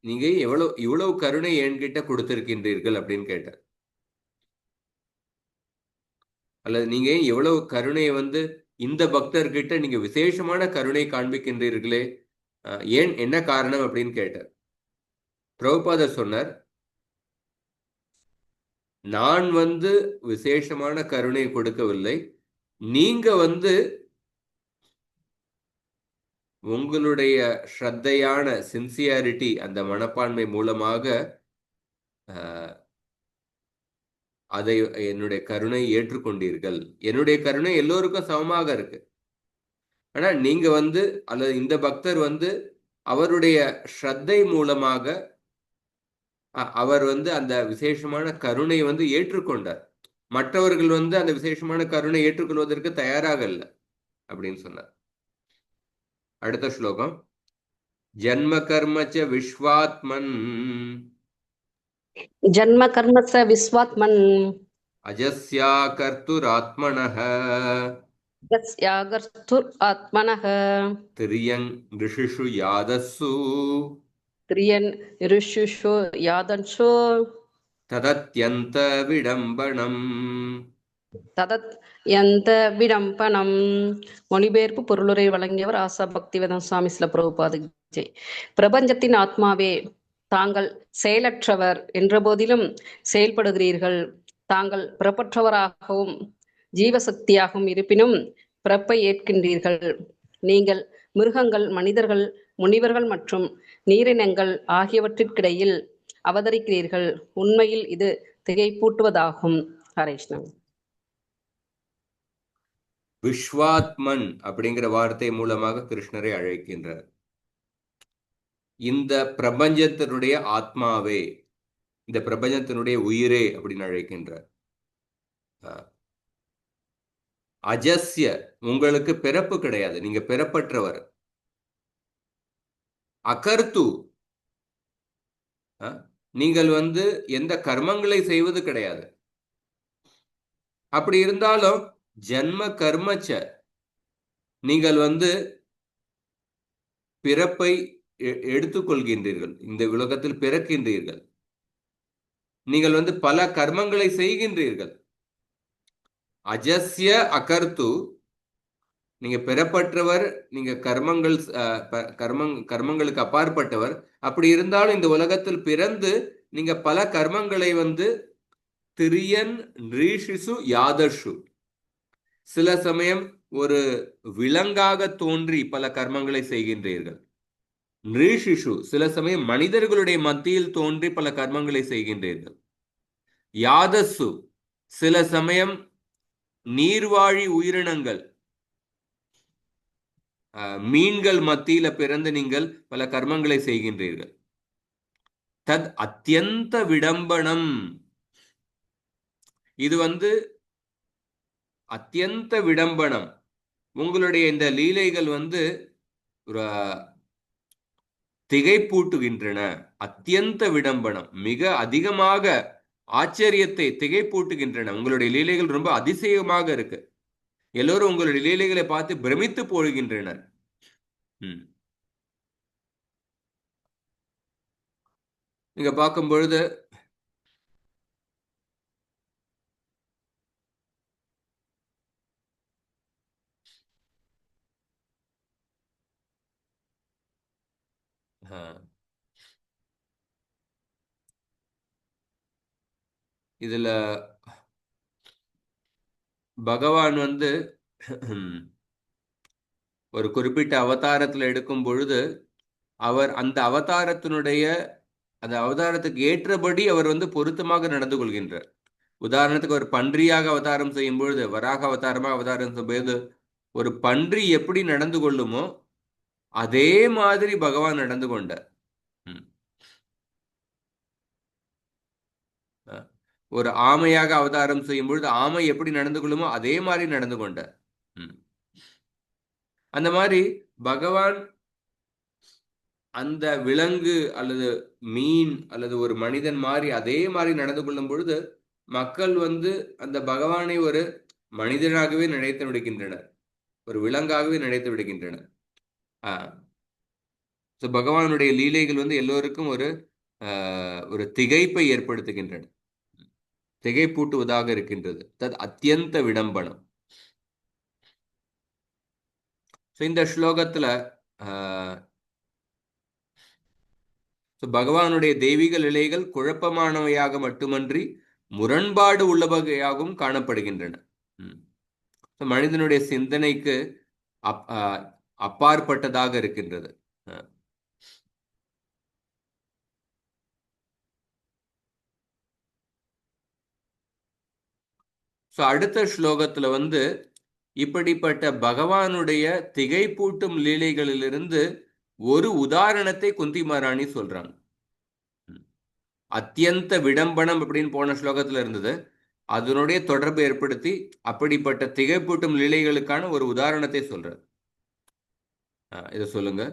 நீங்க இவ்வளவு கருணை என்கிட்ட கொடுத்திருக்கின்றீர்கள் அப்படின்னு கேட்டார். அல்லது நீங்க ஏன் எவ்வளவு கருணையை இந்த பக்தர்கிட்ட நீங்க விசேஷமான கருணை காண்பிக்கின்றீர்களே, ஏன், என்ன காரணம் அப்படின்னு கேட்டார். பிரபுபாதர் சொன்னார், நான் விசேஷமான கருணை கொடுக்கவில்லை, நீங்க உங்களுடைய ஸ்ரத்தையான சின்சியாரிட்டி, அந்த மனப்பான்மை மூலமாக அதை என்னுடைய கருணை ஏற்றுக்கொண்டீர்கள். என்னுடைய கருணை எல்லோருக்கும் சமமாக இருக்கு. ஆனா நீங்க அல்லது இந்த பக்தர் அவருடைய ஸ்ரத்தை மூலமாக அவர் அந்த விசேஷமான கருணை ஏற்றுக்கொண்டார். மற்றவர்கள் அந்த விசேஷமான கருணை ஏற்றுக்கொள்வதற்கு தயாராக இல்லை அப்படின்னு சொன்னார். அடுத்த ஸ்லோகம். ஜன்ம கர்மச்ச விஸ்வாத்மன் ஜன்ம கர்மச்ச விஸ்வாத்மன் அஜஸ்யா கர்த்துராத்மனஹ அஜஸ்யா கர்த்துராத்மனஹ திரியங் ரிஷிஷு யாதஸ்ஸு திரியன் ரிஷிஷு யாதன்ஷு ததத்யந்த விடம்பனம். ததத் எந்த விடம்பனம். மொழிபெயர்ப்பு பொருளுரை வழங்கியவர் ஆசா பக்திவேதாந்த சுவாமி ஸ்ரீல பிரபுபாத ஜெய். பிரபஞ்சத்தின் ஆத்மாவே, தாங்கள் செயலற்றவர் என்ற போதிலும் செயல்படுகிறீர்கள். தாங்கள் பிறப்பற்றவராகவும் ஜீவசக்தியாகவும் இருப்பினும் பிறப்பை ஏற்கின்றீர்கள். நீங்கள் மிருகங்கள், மனிதர்கள், முனிவர்கள் மற்றும் நீரினங்கள் ஆகியவற்றிற்கிடையில் அவதரிக்கிறீர்கள். உண்மையில் இது திகைப்பூட்டுவதாகும். ஹரேஷ்ணன். விஸ்வாத்மன் அப்படிங்கிற வார்த்தை மூலமாக கிருஷ்ணரை அழைக்கின்றார். இந்த பிரபஞ்சத்தினுடைய ஆத்மாவே, இந்த பிரபஞ்சத்தினுடைய உயிரே அப்படின்னு அழைக்கின்றார். அஜஸ்ய, உங்களுக்கு பிறப்பு கிடையாது, நீங்க பிறப்பற்றவர். அகர்த்து, நீங்கள் எந்த கர்மங்களை செய்வது கிடையாது. அப்படி இருந்தாலும் ஜன்ம கர்மச்ச, நீங்கள் பிறப்பை எடுத்துக்கொள்கின்றீர்கள், இந்த உலகத்தில் பிறக்கின்றீர்கள். நீங்கள் பல கர்மங்களை செய்கின்றீர்கள். அஜஸ்ய அகர்த்து, நீங்க பிறப்பற்றவர், நீங்க கர்மங்களுக்கு அப்பாற்பட்டவர். அப்படி இருந்தாலும் இந்த உலகத்தில் பிறந்து நீங்க பல கர்மங்களை திரியன் ரீஷிசு யாதஷு, சில சமயம் ஒரு விலங்காக தோன்றி பல கர்மங்களை செய்கின்றீர்கள். நிரீஷிஷு, சில சமயம் மனிதர்களுடைய மத்தியில் தோன்றி பல கர்மங்களை செய்கின்றீர்கள். யாதசு, சில சமயம் நீர்வாழி உயிரினங்கள், மீன்கள் மத்தியில பிறந்து நீங்கள் பல கர்மங்களை செய்கின்றீர்கள். தத் அத்தியந்த விடம்பனம், இது அத்தியந்த விடம்பனம். உங்களுடைய இந்த லீலைகள் திகைப்பூட்டுகின்றன. அத்தியந்த விடம்பனம், மிக அதிகமாக ஆச்சரியத்தை, திகைப்பூட்டுகின்றன. உங்களுடைய லீலைகள் ரொம்ப அதிசயமாக இருக்கு. எல்லோரும் உங்களுடைய லீலைகளை பார்த்து பிரமித்து போகின்றனர். நீங்க பார்க்கும் பொழுது இதுல பகவான் ஒரு குறிப்பிட்ட அவதாரத்தில் எடுக்கும் பொழுது அவர் அந்த அவதாரத்துக்கு ஏற்றபடி அவர் வந்து பொருத்தமாக நடந்து கொள்கின்றார். உதாரணத்துக்கு ஒரு பன்றியாக அவதாரம் செய்யும் பொழுது, வராக அவதாரமாக அவதாரம் செய்யும்போது ஒரு பன்றி எப்படி நடந்து கொள்ளுமோ அதே மாதிரி பகவான் நடந்து கொண்டார். ஒரு ஆமையாக அவதாரம் செய்யும் பொழுது ஆமை எப்படி நடந்து கொள்ளுமோ அதே மாதிரி நடந்து கொண்டார். அந்த மாதிரி பகவான் அந்த விலங்கு அல்லது மீன் அல்லது ஒரு மனிதன் மாதிரி அதே மாதிரி நடந்து கொள்ளும் பொழுது மக்கள் வந்து அந்த பகவானை ஒரு மனிதனாகவே நினைத்து விடுகின்றனர், ஒரு விலங்காகவே நினைத்து விடுகின்றனர். பகவானுடைய லீலைகள் வந்து எல்லோருக்கும் ஒரு திகைப்பை ஏற்படுத்துகின்றன, திகைப்பூட்டுவதாக இருக்கின்றது. தத் அத்தியந்த விடம்பனம். இந்த ஸ்லோகத்துல பகவானுடைய தெய்வீக நிலைகள் குழப்பமானவையாக மட்டுமன்றி முரண்பாடு உள்ளவகையாகவும் காணப்படுகின்றன. மனிதனுடைய சிந்தனைக்கு அப்பாற்பட்டதாக இருக்கின்றது. அடுத்த ஸ்லோகத்துல வந்து இப்படிப்பட்ட பகவானுடைய திகைப்பூட்டும் லீலைகளிலிருந்து ஒரு உதாரணத்தை குந்தி மகாராணி சொல்றாங்க. அத்தியந்த விடம்பனம் அப்படின்னு போன ஸ்லோகத்துல இருந்தது, அதனுடைய தொடர்பு ஏற்படுத்தி அப்படிப்பட்ட திகைப்பூட்டும் லீலைகளுக்கான ஒரு உதாரணத்தை சொல்றார். இதை சொல்லுங்க.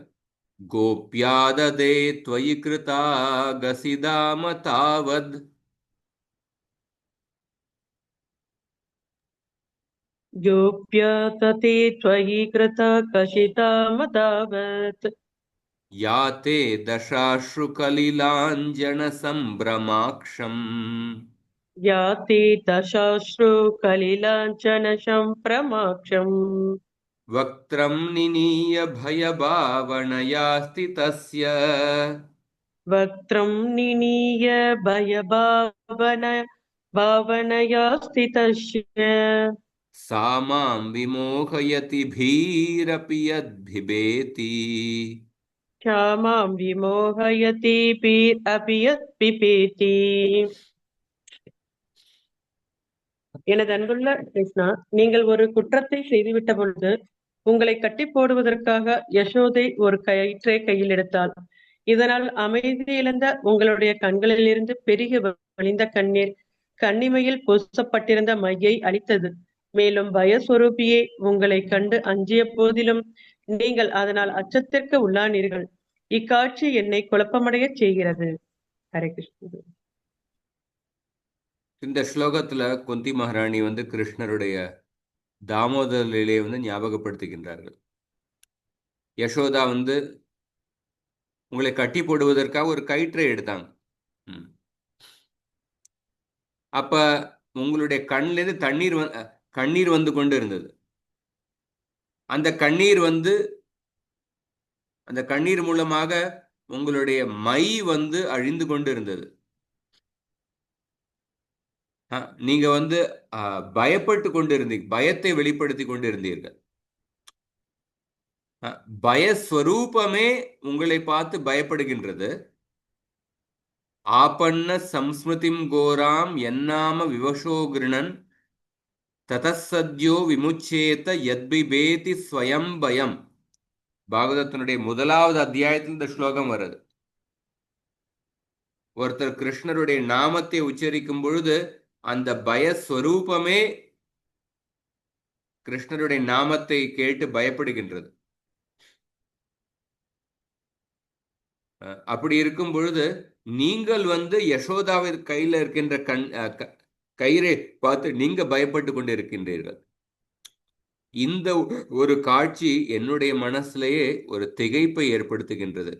கோப்யாததே த்வயி கிருதா கசிதாம தாவத் गोप्यतते त्वयि कृता कशितामतावत् याते दशाश्रुकलिलाञ्जनसम्भ्रमाक्षम् याते दशाश्रुकलिलाञ्छनसम्भ्रमाक्षम् वक्त्रं निनीय भयभावनया स्थितस्य वक्त्रं निनीय भयभावनया स्थितस्य सा मां विमोहयति भीरपि यद्भिबेति क्षामां विमोहयति अपि यत् पिबेति. எனது அன்புள்ள கிருஷ்ணா, நீங்கள் ஒரு குற்றத்தை செய்துவிட்ட பொழுது உங்களை கட்டி போடுவதற்காக யசோதை ஒரு கயிற்றை கையில் எடுத்தாள். இதனால் அமைதி இழந்த உங்களுடைய கண்களிலிருந்து பெருகி வழிந்த கண்ணீர் கண்ணிமையில் பூசப்பட்டிருந்த மையை அளித்தது. மேலும் பயஸ்வரூபியே, உங்களை கண்டு அஞ்சிய போதிலும் நீங்கள் அதனால் அச்சத்திற்கு உள்ளானீர்கள். இக்காட்சி என்னை குழப்பமடைய செய்கிறது. ஹரே கிருஷ்ண. இந்த ஸ்லோகத்துல குந்தி மகாராணி வந்து கிருஷ்ணருடைய தாமோதர லீலையை வந்து ஞாபகப்படுத்துகின்றார்கள். யசோதா வந்து உங்களை கட்டி போடுவதற்காக ஒரு கயிற்றை எடுத்தாங்க. அப்ப உங்களுடைய கண்ணிலிருந்து கண்ணீர் வந்து கொண்டு இருந்தது. அந்த கண்ணீர் மூலமாக உங்களுடைய மை வந்து அழிந்து கொண்டு இருந்தது. நீங்க வந்து பயப்பட்டு கொண்டு இருந்தீங்க, பயத்தை வெளிப்படுத்தி கொண்டு இருந்தீர்கள். பயஸ்வரூபமே உங்களை பார்த்து பயப்படுகின்றது. ஆபன்ன சம்ஸ்மிருதிம் கோராம் என்னாம விவசோகிருணன் ததசத்யோ விமுச்சேத யத்பிபேதி ஸ்வயம் பயம். பாகவதத்தினுடைய 1வது அத்தியாயத்தில் இந்த ஸ்லோகம் வருது. ஒருத்தர் கிருஷ்ணருடைய நாமத்தை உச்சரிக்கும் பொழுது அந்த பயஸ்வரூபமே கிருஷ்ணருடைய நாமத்தை கேட்டு பயப்படுகின்றது. அப்படி இருக்கும் பொழுது நீங்கள் வந்து யசோதாவின் கையில இருக்கின்ற கயிறை பார்த்து நீங்க பயப்பட்டு கொண்டு இருக்கின்றீர்கள். இந்த ஒரு காட்சி என்னுடைய மனசுலேயே ஒரு திகைப்பை ஏற்படுத்துகின்றது.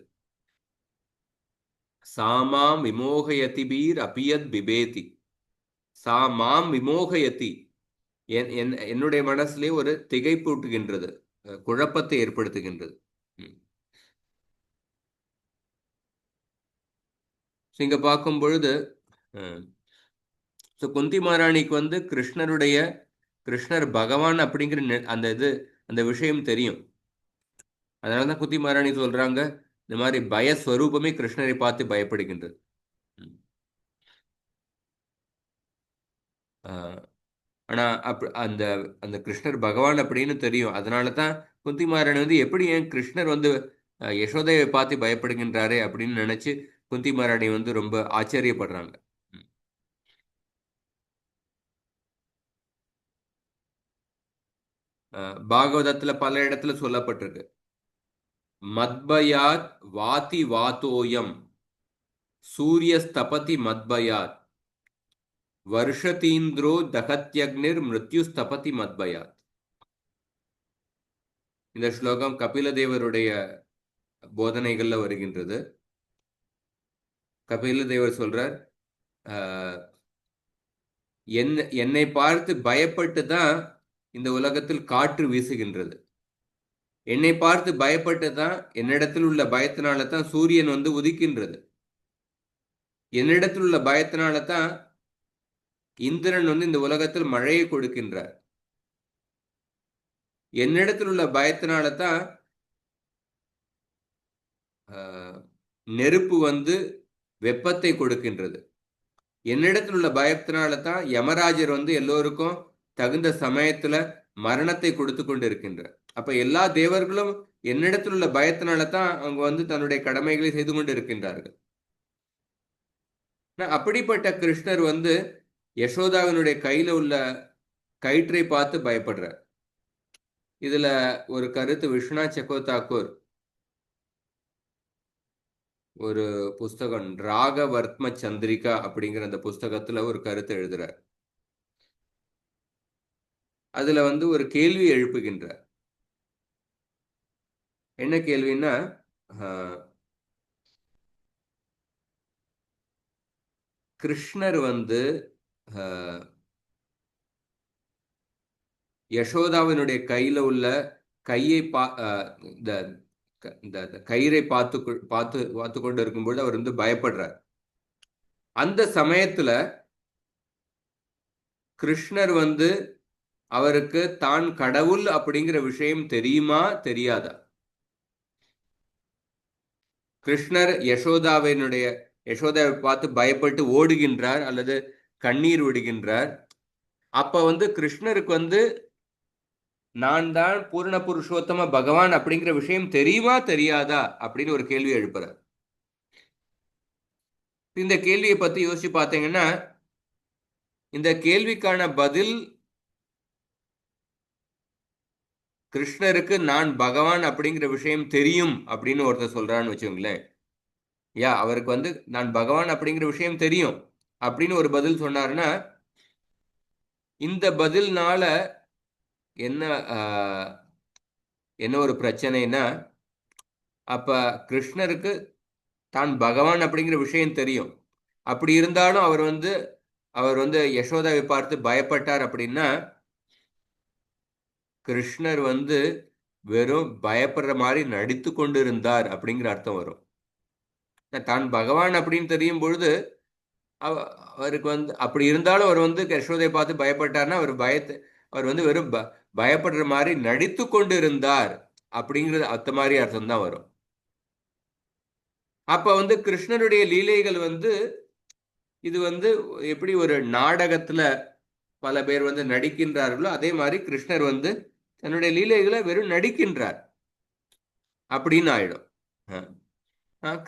சாமாம் விமோகயதி பீர் அபியத் பிபேதி. சாமாம் விமோகயதி, என்னுடைய மனசுலேயே ஒரு திகைப்பூட்டுகின்றது, குழப்பத்தை ஏற்படுத்துகின்றது. இங்க பார்க்கும் பொழுது குந்தி மகாராணிக்கு வந்து கிருஷ்ணர் பகவான் அப்படிங்கிற அந்த விஷயம் தெரியும். அதனாலதான் குந்தி மகாராணி சொல்றாங்க, இந்த மாதிரி பயஸ்வரூபமே கிருஷ்ணரை பார்த்து பயப்படுகின்றது. ஆஹ் ஆனா அந்த அந்த கிருஷ்ணர் பகவான் அப்படின்னு தெரியும். அதனாலதான் குந்தி மகாராணி வந்து எப்படி ஏன் கிருஷ்ணர் வந்து யசோதையை பார்த்து பயப்படுகின்றாரே அப்படின்னு நினைச்சு குந்தி மகாராணி வந்து ரொம்ப ஆச்சரியப்படுறாங்க. பாகவதத்துல பல இடத்துல சொல்லப்பட்டிருக்கு, மத்பயாத் வாதி வாத்தோயம் சூரியஸ்தபதி மத்பயாத் வருஷதீந்திரோ தகத்யக்னிர் மிருத்யுஸ்தபதி மத்பயாத். இந்த ஸ்லோகம் கபிலதேவருடைய போதனைகள்ல வருகின்றது. கபிலதேவர் சொல்றார், என்னை பார்த்து பயப்பட்டு தான் இந்த உலகத்தில் காற்று வீசுகின்றது. என்னை பார்த்து பயப்பட்டு தான், என்னிடத்தில் உள்ள பயத்தினால தான் சூரியன் வந்து உதிக்கின்றது. என்னிடத்தில் உள்ள பயத்தினால தான் இந்திரன் வந்து இந்த உலகத்தில் மழையை கொடுக்கின்றார். என்னிடத்தில் உள்ள பயத்தினால தான் நெருப்பு வந்து வெப்பத்தை கொடுக்கின்றது. என்னிடத்தில் உள்ள பயத்தினால தான் யமராஜர் வந்து எல்லோருக்கும் தகுந்த சமயத்துல மரணத்தை கொடுத்து கொண்டு இருக்கின்றார். அப்ப எல்லா தேவர்களும் என்னிடத்தில் உள்ள பயத்தினால தான் அவங்க வந்து தன்னுடைய கடமைகளை செய்து கொண்டு இருக்கின்றார்கள். அப்படிப்பட்ட கிருஷ்ணர் வந்து யசோதாவினுடைய கையில உள்ள கயிற்றை பார்த்து பயப்படுறார். இதுல ஒரு கருத்து விஸ்வநாத் சக்கரவர்த்தி ஒரு புஸ்தகம் ராகவர்த்ம சந்திரிகா அப்படிங்கிற அந்த புஸ்தகத்துல ஒரு கருத்தை எழுதுறார். அதுல வந்து ஒரு கேள்வி எழுப்புகின்றார். என்ன கேள்வின்னா, கிருஷ்ணர் வந்து யசோதாவினுடைய கையில உள்ள கையை இந்த கயிறை பார்த்து பார்த்து பார்த்து கொண்டு இருக்கும்போது அவர் வந்து பயப்படுறார். அந்த சமயத்துல கிருஷ்ணர் வந்து அவருக்கு தான் கடவுள் அப்படிங்கிற விஷயம் தெரியுமா தெரியாதா? கிருஷ்ணர் யசோதாவை பார்த்து பயப்பட்டு ஓடுகின்றார் அல்லது கண்ணீர் விடுகின்றார். அப்ப வந்து கிருஷ்ணருக்கு வந்து நான் தான் பூர்ண புருஷோத்தம பகவான் அப்படிங்கிற விஷயம் தெரியுமா தெரியாதா அப்படின்னு ஒரு கேள்வி எழுப்புறார். இந்த கேள்வியை பத்தி யோசிச்சு பார்த்தீங்கன்னா, இந்த கேள்விக்கான பதில் கிருஷ்ணருக்கு நான் பகவான் அப்படிங்கிற விஷயம் தெரியும் அப்படின்னு ஒருத்தர் சொல்றான்னு வச்சுங்களேன். அவருக்கு வந்து நான் பகவான் அப்படிங்கிற விஷயம் தெரியும் அப்படின்னு ஒரு பதில் சொன்னாருன்னா, இந்த பதில்னால என்ன என்ன ஒரு பிரச்சனைனா, அப்ப கிருஷ்ணருக்கு தான் பகவான் அப்படிங்கிற விஷயம் தெரியும். அப்படி இருந்தாலும் அவர் வந்து யசோதாவை பார்த்து பயப்பட்டார் அப்படின்னா, கிருஷ்ணர் வந்து வெறும் பயப்படுற மாதிரி நடித்து கொண்டு இருந்தார் அப்படிங்கிற அர்த்தம் வரும். தான் பகவான் அப்படின்னு தெரியும் பொழுது அவருக்கு வந்து அப்படி இருந்தாலும் அவர் வந்து யசோதையை பார்த்து பயப்பட்டார்னா அவர் வந்து வெறும் பயப்படுற மாதிரி நடித்து கொண்டு இருந்தார் அப்படிங்கிறது அந்த மாதிரி அர்த்தம் தான் வரும். அப்ப வந்து கிருஷ்ணருடைய லீலைகள் வந்து இது வந்து எப்படி ஒரு நாடகத்துல பல பேர் வந்து நடிக்கின்றார்களோ அதே மாதிரி கிருஷ்ணர் வந்து தன்னுடைய லீலைகளை வெறும் நடிக்கின்றார் அப்படின்னு ஆயிடும்.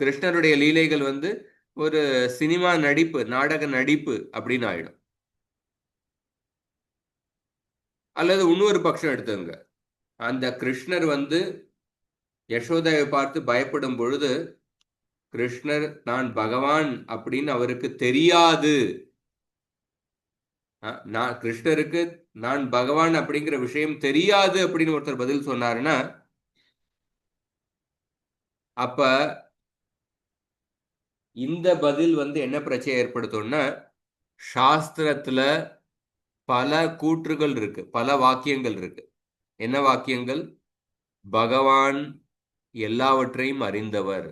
கிருஷ்ணருடைய லீலைகள் வந்து ஒரு சினிமா நடிப்பு, நாடக நடிப்பு அப்படின்னு ஆயிடும். அல்லது இன்னொரு பட்சம் எடுத்துங்க, அந்த கிருஷ்ணர் வந்து யசோதாவை பார்த்து பயப்படும் பொழுது கிருஷ்ணர் நான் பகவான் அப்படின்னு அவருக்கு தெரியாது. கிருஷ்ணருக்கு நான் பகவான் அப்படிங்கிற விஷயம் தெரியாது அப்படின்னு ஒருத்தர் பதில் சொன்னாருன்னா, அப்ப இந்த பதில் வந்து என்ன பிரச்சனை ஏற்படுத்தும்னா, சாஸ்திரத்துல பல கூற்றுகள் இருக்கு, பல வாக்கியங்கள் இருக்கு. என்ன வாக்கியங்கள்? பகவான் எல்லாவற்றையும் அறிந்தவர்,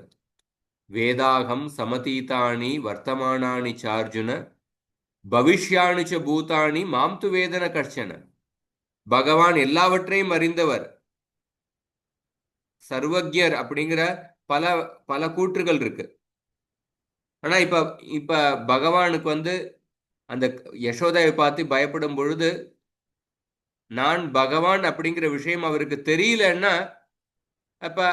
வேதாகம் சமதீதானி வர்த்தமானானி சார்ஜுன பவிஷ்யாணி ச பூதானி மாம் து வேதன கர்ச்சன. பகவான் எல்லாவற்றையும் அறிந்தவர், சர்வஜர் அப்படிங்கிற பல பல கூற்றுகள் இருக்கு. ஆனா இப்ப இப்ப பகவானுக்கு வந்து அந்த யசோதாவை பார்த்து பயப்படும் பொழுது நான் பகவான் அப்படிங்கிற விஷயம் அவருக்கு தெரியலன்னா அப்ப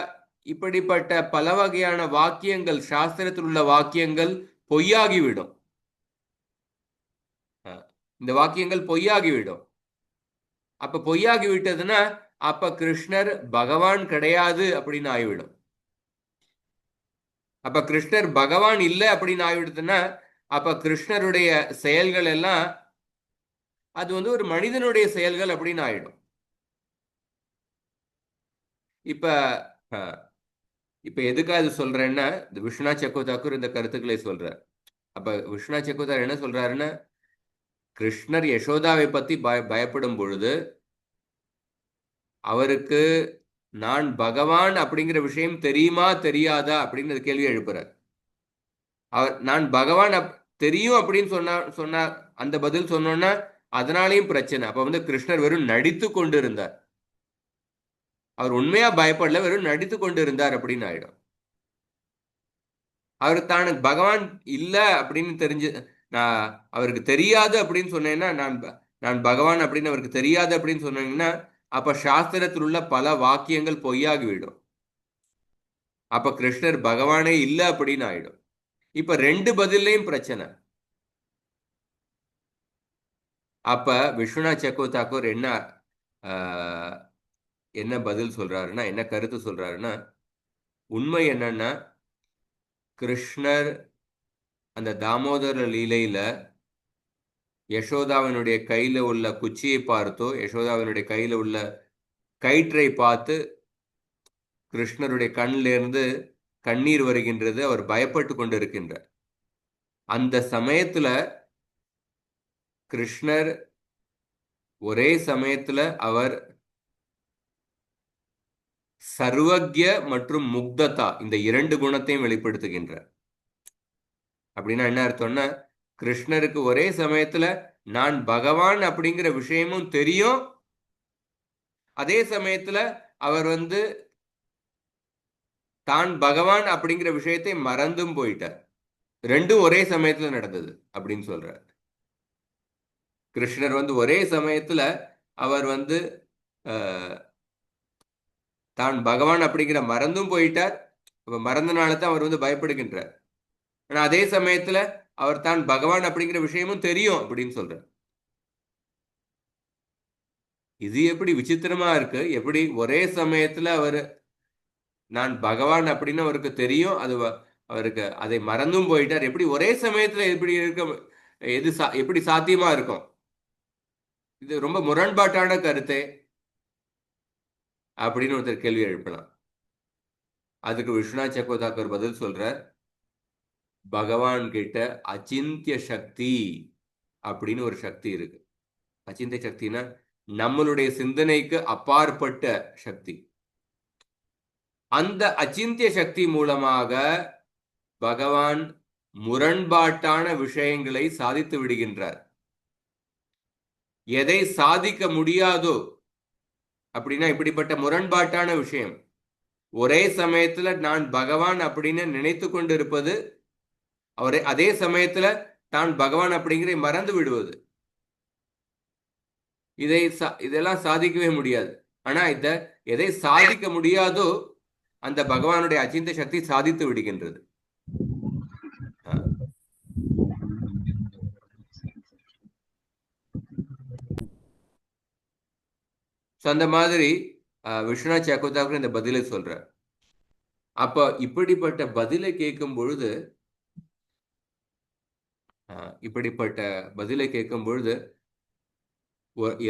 இப்படிப்பட்ட பல வகையான வாக்கியங்கள், சாஸ்திரத்தில் உள்ள வாக்கியங்கள் பொய்யாகிவிடும். இந்த வாக்கியங்கள் பொய்யாகிவிடும். அப்ப பொய்யாகி விட்டதுன்னா அப்ப கிருஷ்ணர் பகவான் கிடையாது அப்படின்னு ஆகிவிடும். அப்ப கிருஷ்ணர் பகவான் இல்லை அப்படின்னு ஆகிவிடுதுன்னா அப்ப கிருஷ்ணருடைய செயல்கள் எல்லாம் அது வந்து ஒரு மனிதனுடைய செயல்கள் அப்படின்னு ஆயிடும். இப்ப இப்ப எதுக்காக இது சொல்றேன்னா, இந்த விஸ்வநாத் சக்கோதாக்கூர் இந்த கருத்துக்களை சொல்றார். அப்ப விஸ்வநாத் சக்கோதார் என்ன சொல்றாருன்னா, கிருஷ்ணர் யசோதாவை பத்தி பயப்படும் பொழுது அவருக்கு நான் பகவான் அப்படிங்கிற விஷயம் தெரியுமா தெரியாதா அப்படின்னு கேள்வி எழுப்புறார். அவர் நான் பகவான் தெரியும் அப்படின்னு சொன்னா அந்த பதில் சொன்னோன்னா அதனாலையும் பிரச்சனை. அப்ப வந்து கிருஷ்ணர் வெறும் நடித்து கொண்டு இருந்தார், அவர் உண்மையா பயப்படல, வெறும் நடித்து கொண்டு இருந்தார் அப்படின்னு ஆயிடும். அவர் தான் பகவான் இல்லை அப்படின்னு தெரிஞ்சு நான் அவருக்கு தெரியாது அப்படின்னு சொன்னேன்னா, நான் பகவான் அப்படின்னு அவருக்கு தெரியாது அப்படின்னு சொன்னீங்கன்னா அப்ப சாஸ்திரத்தில் உள்ள பல வாக்கியங்கள் பொய்யாகிவிடும். அப்ப கிருஷ்ணர் பகவானே இல்லை அப்படின்னு ஆயிடும். இப்ப ரெண்டு பதிலையும் பிரச்சனை. அப்ப விஸ்வநாத் சக்கோதாக்கூர் என்ன பதில் சொல்றாருன்னா, என்ன கருத்து சொல்றாருன்னா, உண்மை என்னன்னா கிருஷ்ணர் அந்த தாமோதர லீலையில யசோதாவினுடைய கையில உள்ள குச்சியை பார்த்தோ யசோதாவினுடைய கையில உள்ள கயிற்றை பார்த்து கிருஷ்ணருடைய கண்ணிலிருந்து கண்ணீர் வருகின்றது, அவர் பயப்பட்டு கொண்டிருக்கின்றார். அந்த சமயத்துல கிருஷ்ணர் ஒரே சமயத்துல அவர் சர்வஜ்ய மற்றும் முக்ததா இந்த இரண்டு குணத்தையும் வெளிப்படுத்துகின்றார். அப்படின்னா என்ன அர்த்தம்னா, கிருஷ்ணருக்கு ஒரே சமயத்துல நான் பகவான் அப்படிங்கிற விஷயமும் தெரியும், அதே சமயத்துல அவர் வந்து தான் பகவான் அப்படிங்கிற விஷயத்தை மறந்தும் போயிட்டார். ரெண்டும் ஒரே சமயத்துல நடந்தது அப்படின்னு சொல்றார். கிருஷ்ணர் வந்து ஒரே சமயத்துல அவர் வந்து தான் பகவான் அப்படிங்கிற மறந்தும் போயிட்டார், மறந்தனால தான் அவர் வந்து பயப்படுகின்றார். ஆனா அதே சமயத்துல அவர் தான் பகவான் அப்படிங்கிற விஷயமும் தெரியும் அப்படின்னு சொல்றார். இது எப்படி விசித்திரமா இருக்கு! எப்படி ஒரே சமயத்துல அவர் நான் பகவான் அப்படின்னு அவருக்கு தெரியும், அது அவருக்கு அதை மறந்தும் போயிட்டார். எப்படி ஒரே சமயத்துல எப்படி இருக்க, எப்படி சாத்தியமா இருக்கும்? இது ரொம்ப முரண்பாட்டான கருத்தே அப்படின்னு ஒருத்தர் கேள்வி எழுப்பலாம். அதுக்கு விஸ்வநாத் சக்கோதாக்கர் பதில் சொல்றார், பகவான் கிட்ட அச்சிந்திய சக்தி அப்படின்னு ஒரு சக்தி இருக்கு. அச்சிந்திய சக்தினா நம்மளுடைய சிந்தனைக்கு அப்பாற்பட்ட சக்தி. அந்த அச்சிந்திய சக்தி மூலமாக பகவான் முரண்பாட்டான விஷயங்களை சாதித்து விடுகின்றார். எதை சாதிக்க முடியாதோ அப்படின்னா இப்படிப்பட்ட முரண்பாட்டான விஷயம், ஒரே சமயத்துல நான் பகவான் அப்படின்னு நினைத்து கொண்டு இருப்பது, அவரை அதே சமயத்துல தான் பகவான் அப்படிங்கிற மறந்து விடுவது, இதெல்லாம் சாதிக்கவே முடியாது. ஆனா எதை சாதிக்க முடியாதோ அந்த பகவானுடைய அச்சிந்த சக்தி சாதித்து விடுகின்றது. அந்த மாதிரி விஸ்வநாத் சக்கோதாக்கூர் இந்த பதிலை சொல்றார். அப்ப இப்படிப்பட்ட பதிலை கேட்கும் பொழுது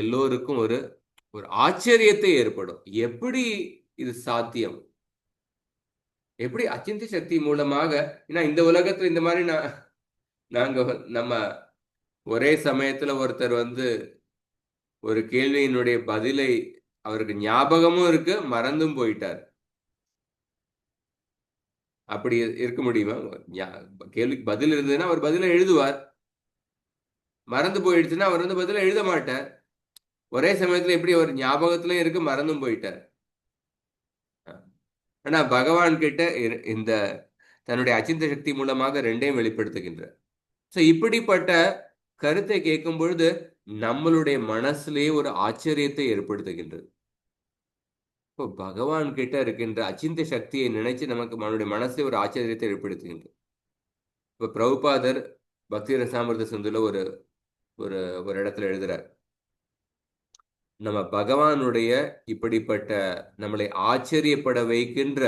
எல்லோருக்கும் ஒரு ஒரு ஆச்சரியத்தை ஏற்படும். எப்படி இது சாத்தியம்? எப்படி அச்சிந்த சக்தி மூலமாக? ஏன்னா இந்த உலகத்துல இந்த மாதிரி நாங்க நம்ம ஒரே சமயத்துல ஒருத்தர் வந்து ஒரு கேள்வியினுடைய பதிலை அவருக்கு ஞாபகமும் இருக்கு, மறந்தும் போயிட்டார். அப்படி இருக்க முடியுமா? கேள்விக்கு பதில் இருந்ததுன்னா அவர் பதில எழுதுவார், மறந்து போயிடுச்சுன்னா அவர் வந்து பதில எழுத மாட்டார். ஒரே சமயத்துல எப்படி ஒரு ஞாபகத்திலும் இருக்கு, மறந்தும் போயிட்டார். ஆனா பகவான் கிட்ட இந்த தன்னுடைய அச்சிந்த சக்தி மூலமாக ரெண்டையும் வெளிப்படுத்துகின்றார். ஸோ இப்படிப்பட்ட கருத்தை கேட்கும் பொழுது நம்மளுடைய மனசுலேயே ஒரு ஆச்சரியத்தை ஏற்படுத்துகின்றது. இப்போ பகவான் கிட்ட இருக்கின்ற அச்சிந்த சக்தியை நினைச்சு நமக்கு நம்மளுடைய மனசுல ஒரு ஆச்சரியத்தை ஏற்படுத்துகின்றது. இப்போ பிரபுபாதர் பக்தி ரசாமிர்த சிந்துல ஒரு ஒரு ஒரு இடத்துல எழுதுறார், நம்ம பகவானுடைய இப்படிப்பட்ட நம்மளை ஆச்சரியப்பட வைக்கின்ற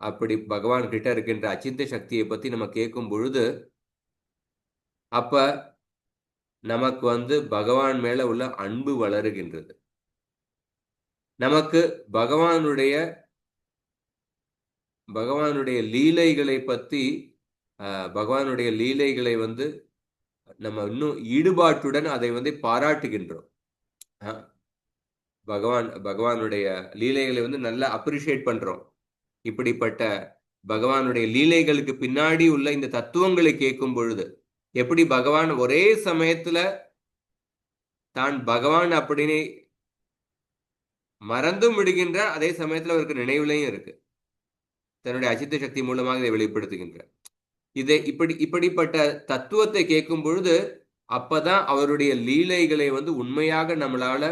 அப்படி பகவான் கிட்ட இருக்கின்ற அச்சிந்த சக்தியை பத்தி நம்ம கேட்கும் பொழுது அப்ப நமக்கு பகவான் மேல உள்ள அன்பு வளருகின்றது. நமக்கு பகவானுடைய லீலைகளை பத்தி பகவானுடைய லீலைகளை நம்ம இன்னும் ஈடுபாட்டுடன் அதை பாராட்டுகின்றோம். பகவானுடைய லீலைகளை நல்லா அப்ரிஷியேட் பண்றோம். இப்படிப்பட்ட பகவானுடைய லீலைகளுக்கு பின்னாடி உள்ள இந்த தத்துவங்களை கேட்கும் பொழுது எப்படி பகவான் ஒரே சமயத்துல தான் பகவான் அப்படின்னு மறந்தும் விடுகின்றார், அதே சமயத்துல அவருக்கு நினைவுலையும் இருக்கு. தன்னுடைய அச்சித்த சக்தி மூலமாக இதை வெளிப்படுத்துகின்றார். இப்படிப்பட்ட தத்துவத்தை கேட்கும் பொழுது அப்பதான் அவருடைய லீலைகளை உண்மையாக நம்மளால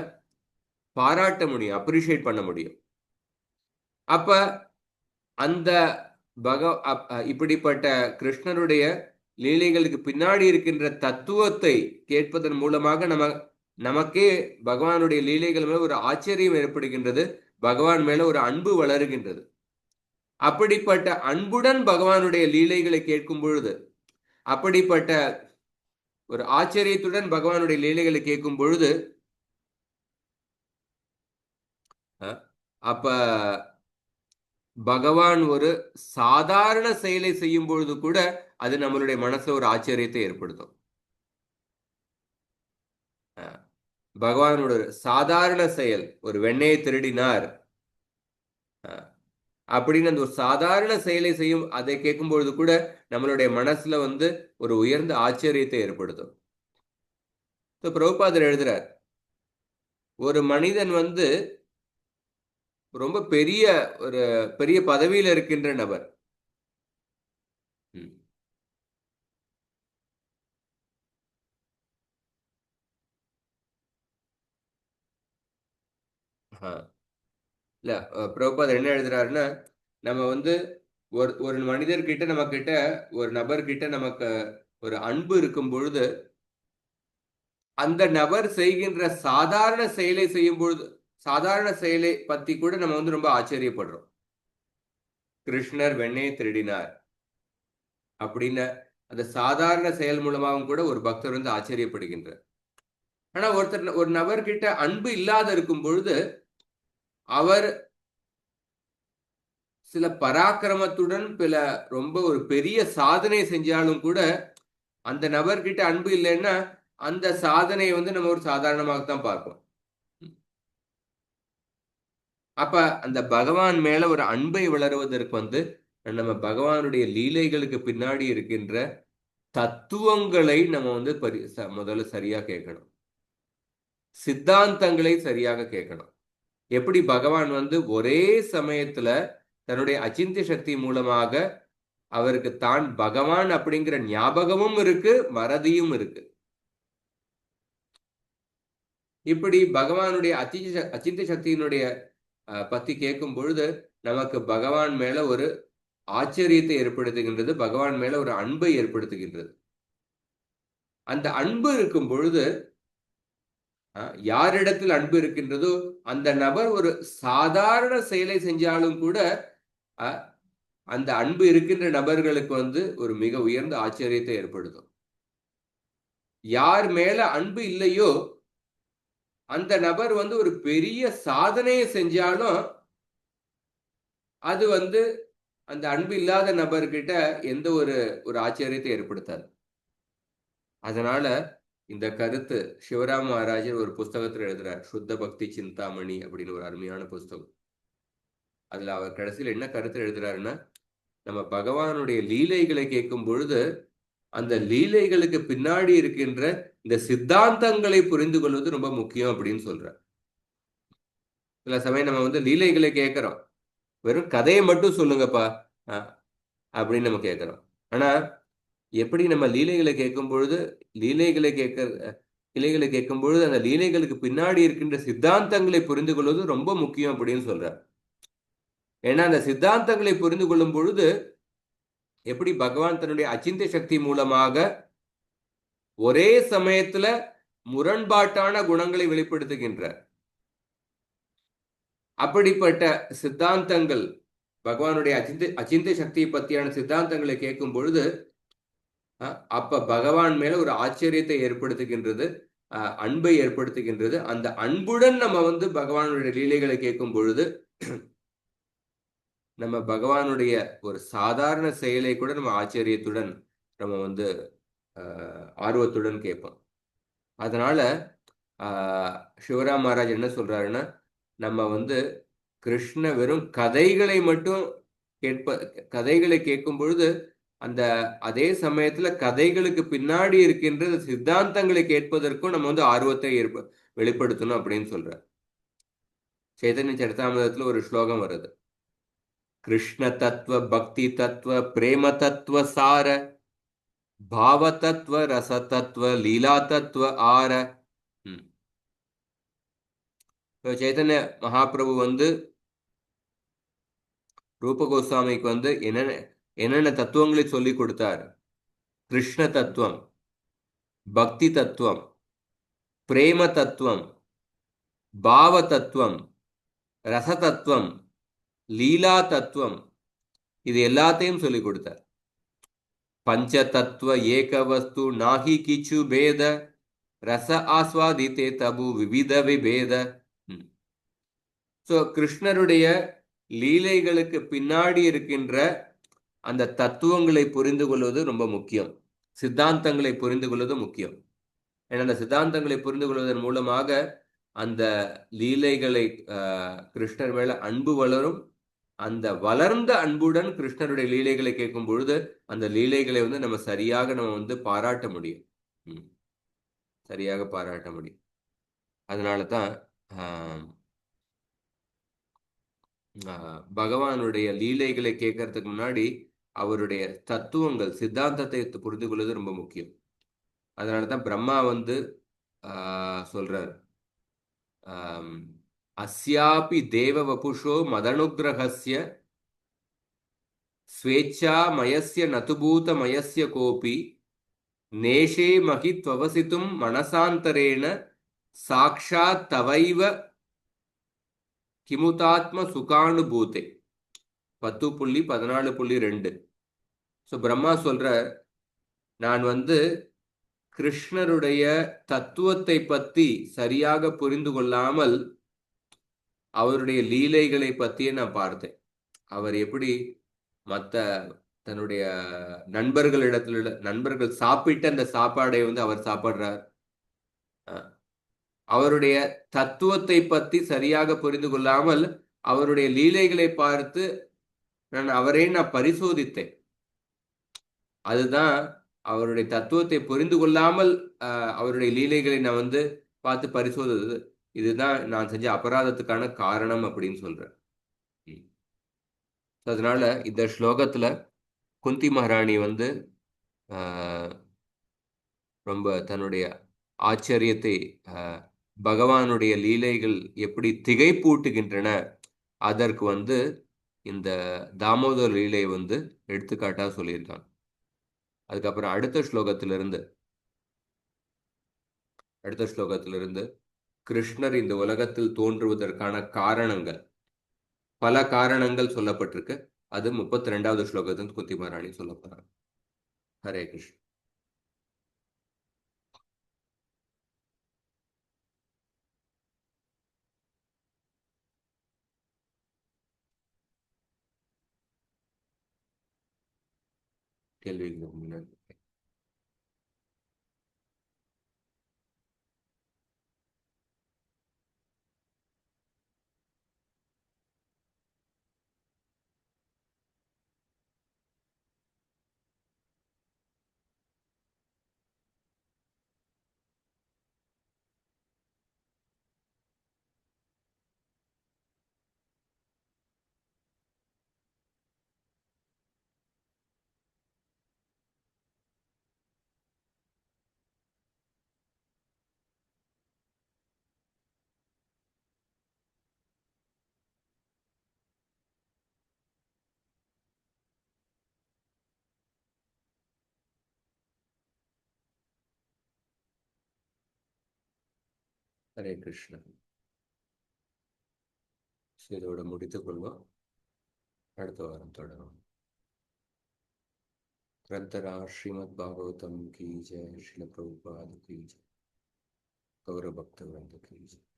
பாராட்ட முடியும், அப்ரிஷியேட் பண்ண முடியும். அப்ப அந்த இப்படிப்பட்ட கிருஷ்ணருடைய லீலைகளுக்கு பின்னாடி இருக்கின்ற தத்துவத்தை கேட்பதன் மூலமாக நமக்கே பகவானுடைய லீலைகள் மேல ஒரு ஆச்சரியம் ஏற்படுகின்றது, பகவான் மேல ஒரு அன்பு வளருகின்றது. அப்படிப்பட்ட அன்புடன் பகவானுடைய லீலைகளை கேட்கும் பொழுது, அப்படிப்பட்ட ஒரு ஆச்சரியத்துடன் பகவானுடைய லீலைகளை கேட்கும் பொழுது அப்ப பகவான் ஒரு சாதாரண செயலை செய்யும் பொழுது கூட அது நம்மளுடைய மனசுல ஒரு ஆச்சரியத்தை ஏற்படுத்தும். பகவானோட சாதாரண செயல், ஒரு வெண்ணெயை திருடினார் அப்படின்னு அந்த ஒரு சாதாரண செயலை செய்யும் அதை கேட்கும் பொழுது கூட நம்மளுடைய மனசுல ஒரு உயர்ந்த ஆச்சரியத்தை ஏற்படுத்தும். பிரபுபாதர் எழுதுறார், ஒரு மனிதன் ரொம்ப பெரிய பதவியில் இருக்கின்ற நபர், இல்ல பிரபுபாதர் என்ன எழுதுறாருன்னா, நம்ம ஒரு மனிதர்கிட்ட நம்ம கிட்ட ஒரு நபர்கிட்ட நமக்கு ஒரு அன்பு இருக்கும் பொழுது அந்த நபர் செய்கின்ற சாதாரண செயலை செய்யும் பொழுது, சாதாரண செயலை பத்தி கூட நம்ம ரொம்ப ஆச்சரியப்படுறோம். கிருஷ்ணர் வெண்ணெயை திருடினார் அப்படின்னு அந்த சாதாரண செயல் மூலமாகவும் கூட ஒரு பக்தர் ஆச்சரியப்படுகின்றார். ஆனா ஒரு நபர்கிட்ட அன்பு இல்லாத இருக்கும் பொழுது அவர் சில பராக்கிரமத்துடன் ரொம்ப ஒரு பெரிய சாதனை செஞ்சாலும் கூட அந்த நபர்கிட்ட அன்பு இல்லைன்னா அந்த சாதனையை நம்ம ஒரு சாதாரணமாகத்தான் பார்ப்போம். அப்ப அந்த பகவான் மேல ஒரு அன்பை வளருவதற்கு நம்ம பகவானுடைய லீலைகளுக்கு பின்னாடி இருக்கின்ற தத்துவங்களை நம்ம முதல்ல சரியா கேட்கணும், சித்தாந்தங்களை சரியாக கேட்கணும். எப்படி பகவான் ஒரே சமயத்துல தன்னுடைய அச்சிந்திய சக்தி மூலமாக அவருக்கு தான் பகவான் அப்படிங்கிற ஞாபகமும் இருக்கு, மறதியும் இருக்கு. இப்படி பகவானுடைய அச்சிந்திய சக்தியினுடைய பத்தி கேட்கும் பொழுது நமக்கு பகவான் மேல ஒரு ஆச்சரியத்தை ஏற்படுத்துகின்றது, பகவான் மேல ஒரு அன்பை ஏற்படுத்துகின்றது. அந்த அன்பு இருக்கும் பொழுது யாரிடத்தில் அன்பு இருக்கின்றதோ அந்த நபர் ஒரு சாதாரண செயலை செஞ்சாலும் கூட அந்த அன்பு இருக்கின்ற நபர்களுக்கு ஒரு மிக உயர்ந்த ஆச்சரியத்தை ஏற்படுத்தும். யார் மேல அன்பு இல்லையோ அந்த நபர் ஒரு பெரிய சாதனையை செஞ்சாலும் அது அந்த அன்பு இல்லாத நபர்கிட்ட எந்த ஒரு ஆச்சரியத்தை ஏற்படுத்தாது. அதனால இந்த கருத்து சிவராம மகாராஜர் ஒரு புஸ்தகத்தில் எழுதுறார், சுத்த பக்தி சிந்தாமணி அப்படின்னு ஒரு அருமையான புஸ்தகம். அதுல அவர் கடைசியில் என்ன கருத்து எழுதுறாருன்னா, நம்ம பகவானுடைய லீலைகளை கேட்கும் பொழுது அந்த லீலைகளுக்கு பின்னாடி இருக்கின்ற இந்த சித்தாந்தங்களை புரிந்து கொள்வது ரொம்ப முக்கியம் அப்படின்னு சொல்றார். சில சமயம் நம்ம லீலைகளை கேட்கிறோம், வெறும் கதையை மட்டும் சொல்லுங்கப்பா அப்படின்னு நம்ம கேட்குறோம். ஆனா எப்படி நம்ம லீலைகளை கேட்கும் பொழுது லீலைகளை கேட்க லீலைகளை கேட்கும் பொழுது அந்த லீலைகளுக்கு பின்னாடி இருக்கின்ற சித்தாந்தங்களை புரிந்து கொள்வது ரொம்ப முக்கியம் அப்படின்னு சொல்றார். ஏன்னா அந்த சித்தாந்தங்களை புரிந்து கொள்ளும் பொழுது எப்படி பகவான் தன்னுடைய அச்சிந்திய சக்தி மூலமாக ஒரே சமயத்துல முரண்பாட்டான குணங்களை வெளிப்படுத்துகின்றார். அப்படிப்பட்ட சித்தாந்தங்கள் பகவானுடைய அச்சிந்திய சக்தியை பற்றியான சித்தாந்தங்களை கேட்கும் பொழுது அப்ப பகவான் மேல ஒரு ஆச்சரியத்தை ஏற்படுத்துகின்றது, அன்பை ஏற்படுத்துகின்றது. அந்த அன்புடன் நம்ம பகவானுடைய லீலைகளை கேட்கும் பொழுது நம்ம பகவானுடைய ஒரு சாதாரண செயலை கூட நம்ம ஆச்சரியத்துடன் நம்ம ஆர்வத்துடன் கேட்போம். அதனால சிவராம் மகாராஜ் என்ன சொல்றாருன்னா, நம்ம கிருஷ்ண வெறும் கதைகளை மட்டும் கதைகளை கேட்கும் பொழுது அந்த அதே சமயத்துல கதைகளுக்கு பின்னாடி இருக்கின்ற சித்தாந்தங்களை கேட்பதற்கும் நம்ம ஆர்வத்தை வெளிப்படுத்தணும் அப்படின்னு சொல்ற. சைதன்ய சரிதாமிரதத்துல ஒரு ஸ்லோகம் வருது, கிருஷ்ண தத்துவ பக்தி தத்துவ பிரேம தத்துவ சார பாவ தத்துவ ரச தத்துவ லீலா தத்துவ ஆர. சைதன்ய மகாபிரபு ரூப கோஸ்வாமிக்கு என்னென்ன தத்துவங்களை சொல்லி கொடுத்தார்? கிருஷ்ண தத்துவம், பக்தி தத்துவம், பிரேம தத்துவம், பாவ தத்துவம், ரச தத்துவம், லீலா தத்துவம், இது எல்லாத்தையும் சொல்லி கொடுத்தார். பஞ்ச தத்துவ ஏக வஸ்து நாஹி கிச்சு பேத ரச ஆஸ்வாதித்தே தபு விவித விபேத. கிருஷ்ணருடைய லீலைகளுக்கு பின்னாடி இருக்கின்ற அந்த தத்துவங்களை புரிந்து கொள்வது ரொம்ப முக்கியம். சித்தாந்தங்களை புரிந்து கொள்வது முக்கியம். ஏன்னா அந்த சித்தாந்தங்களை புரிந்து கொள்வதன் மூலமாக அந்த லீலைகளை கிருஷ்ணர் மேல அன்பு வளரும். அந்த வளர்ந்த அன்புடன் கிருஷ்ணருடைய லீலைகளை கேட்கும் பொழுது அந்த லீலைகளை நம்ம சரியாக நம்ம பாராட்ட முடியும். சரியாக பாராட்ட முடியும். அதனால தான் பகவானுடைய லீலைகளை கேட்கறதுக்கு முன்னாடி அவருடைய தத்துவங்கள் சித்தாந்தத்தை புரிந்து கொள்வது ரொம்ப முக்கியம். அதனால தான் பிரம்மா சொல்றார், அஸ்யாபி தேவ வபுஷோ மதனுகிரகஸ்ய ஸ்வேச்சா மயஸ்ய நதுபூத மயஸ்ய கோபி நேஷே மகித்வவசித்தும் மனசாந்தரேன சாக்ஷாத் தவைவ கிமுதாத்ம சுகானுபூதே. 10.14.2. பிரம்மா சொல்ற, நான் கிருஷ்ணருடைய தத்துவத்தை பத்தி சரியாக புரிந்து கொள்ளாமல் அவருடைய லீலைகளை பத்தியே நான் பார்த்தேன். அவர் எப்படி தன்னுடைய நண்பர்கள் சாப்பிட்ட அந்த சாப்பாடை அவர் சாப்பிடுறார். அவருடைய தத்துவத்தை பத்தி சரியாக புரிந்து கொள்ளாமல் அவருடைய லீலைகளை பார்த்து நான் பரிசோதித்தேன். அதுதான் அவருடைய தத்துவத்தை புரிந்து கொள்ளாமல் அவருடைய லீலைகளை நான் பார்த்து பரிசோதித்தது. இதுதான் நான் செஞ்ச அபராதத்துக்கான காரணம் அப்படின்னு சொல்றேன். அதனால இந்த ஸ்லோகத்துல குந்தி மகாராணி ரொம்ப தன்னுடைய ஆச்சரியத்தை பகவானுடைய லீலைகள் எப்படி திகைப்பூட்டுகின்றன அதற்கு இந்த தாமோதர் லீலை எடுத்துக்காட்டா சொல்லியிருக்காங்க. அதுக்கப்புறம் அடுத்த ஸ்லோகத்திலிருந்து கிருஷ்ணர் இந்த உலகத்தில் தோன்றுவதற்கான காரணங்கள், பல காரணங்கள் சொல்லப்பட்டிருக்கு. அது 32வது ஸ்லோகத்தில் குந்தி மகாராணி சொல்ல போறாங்க. ஹரே கிருஷ்ண. கேள்விக்கு முன்னாடி ஹரே கிருஷ்ணா. இதோட முடித்துக் கொள்வோம். அடுத்த வாரம் தொடரும். ग्रंथरा श्रीमद् भागवतम की जय, श्रील प्रभुपाद की जय, गौरव भक्त वृंद की जय।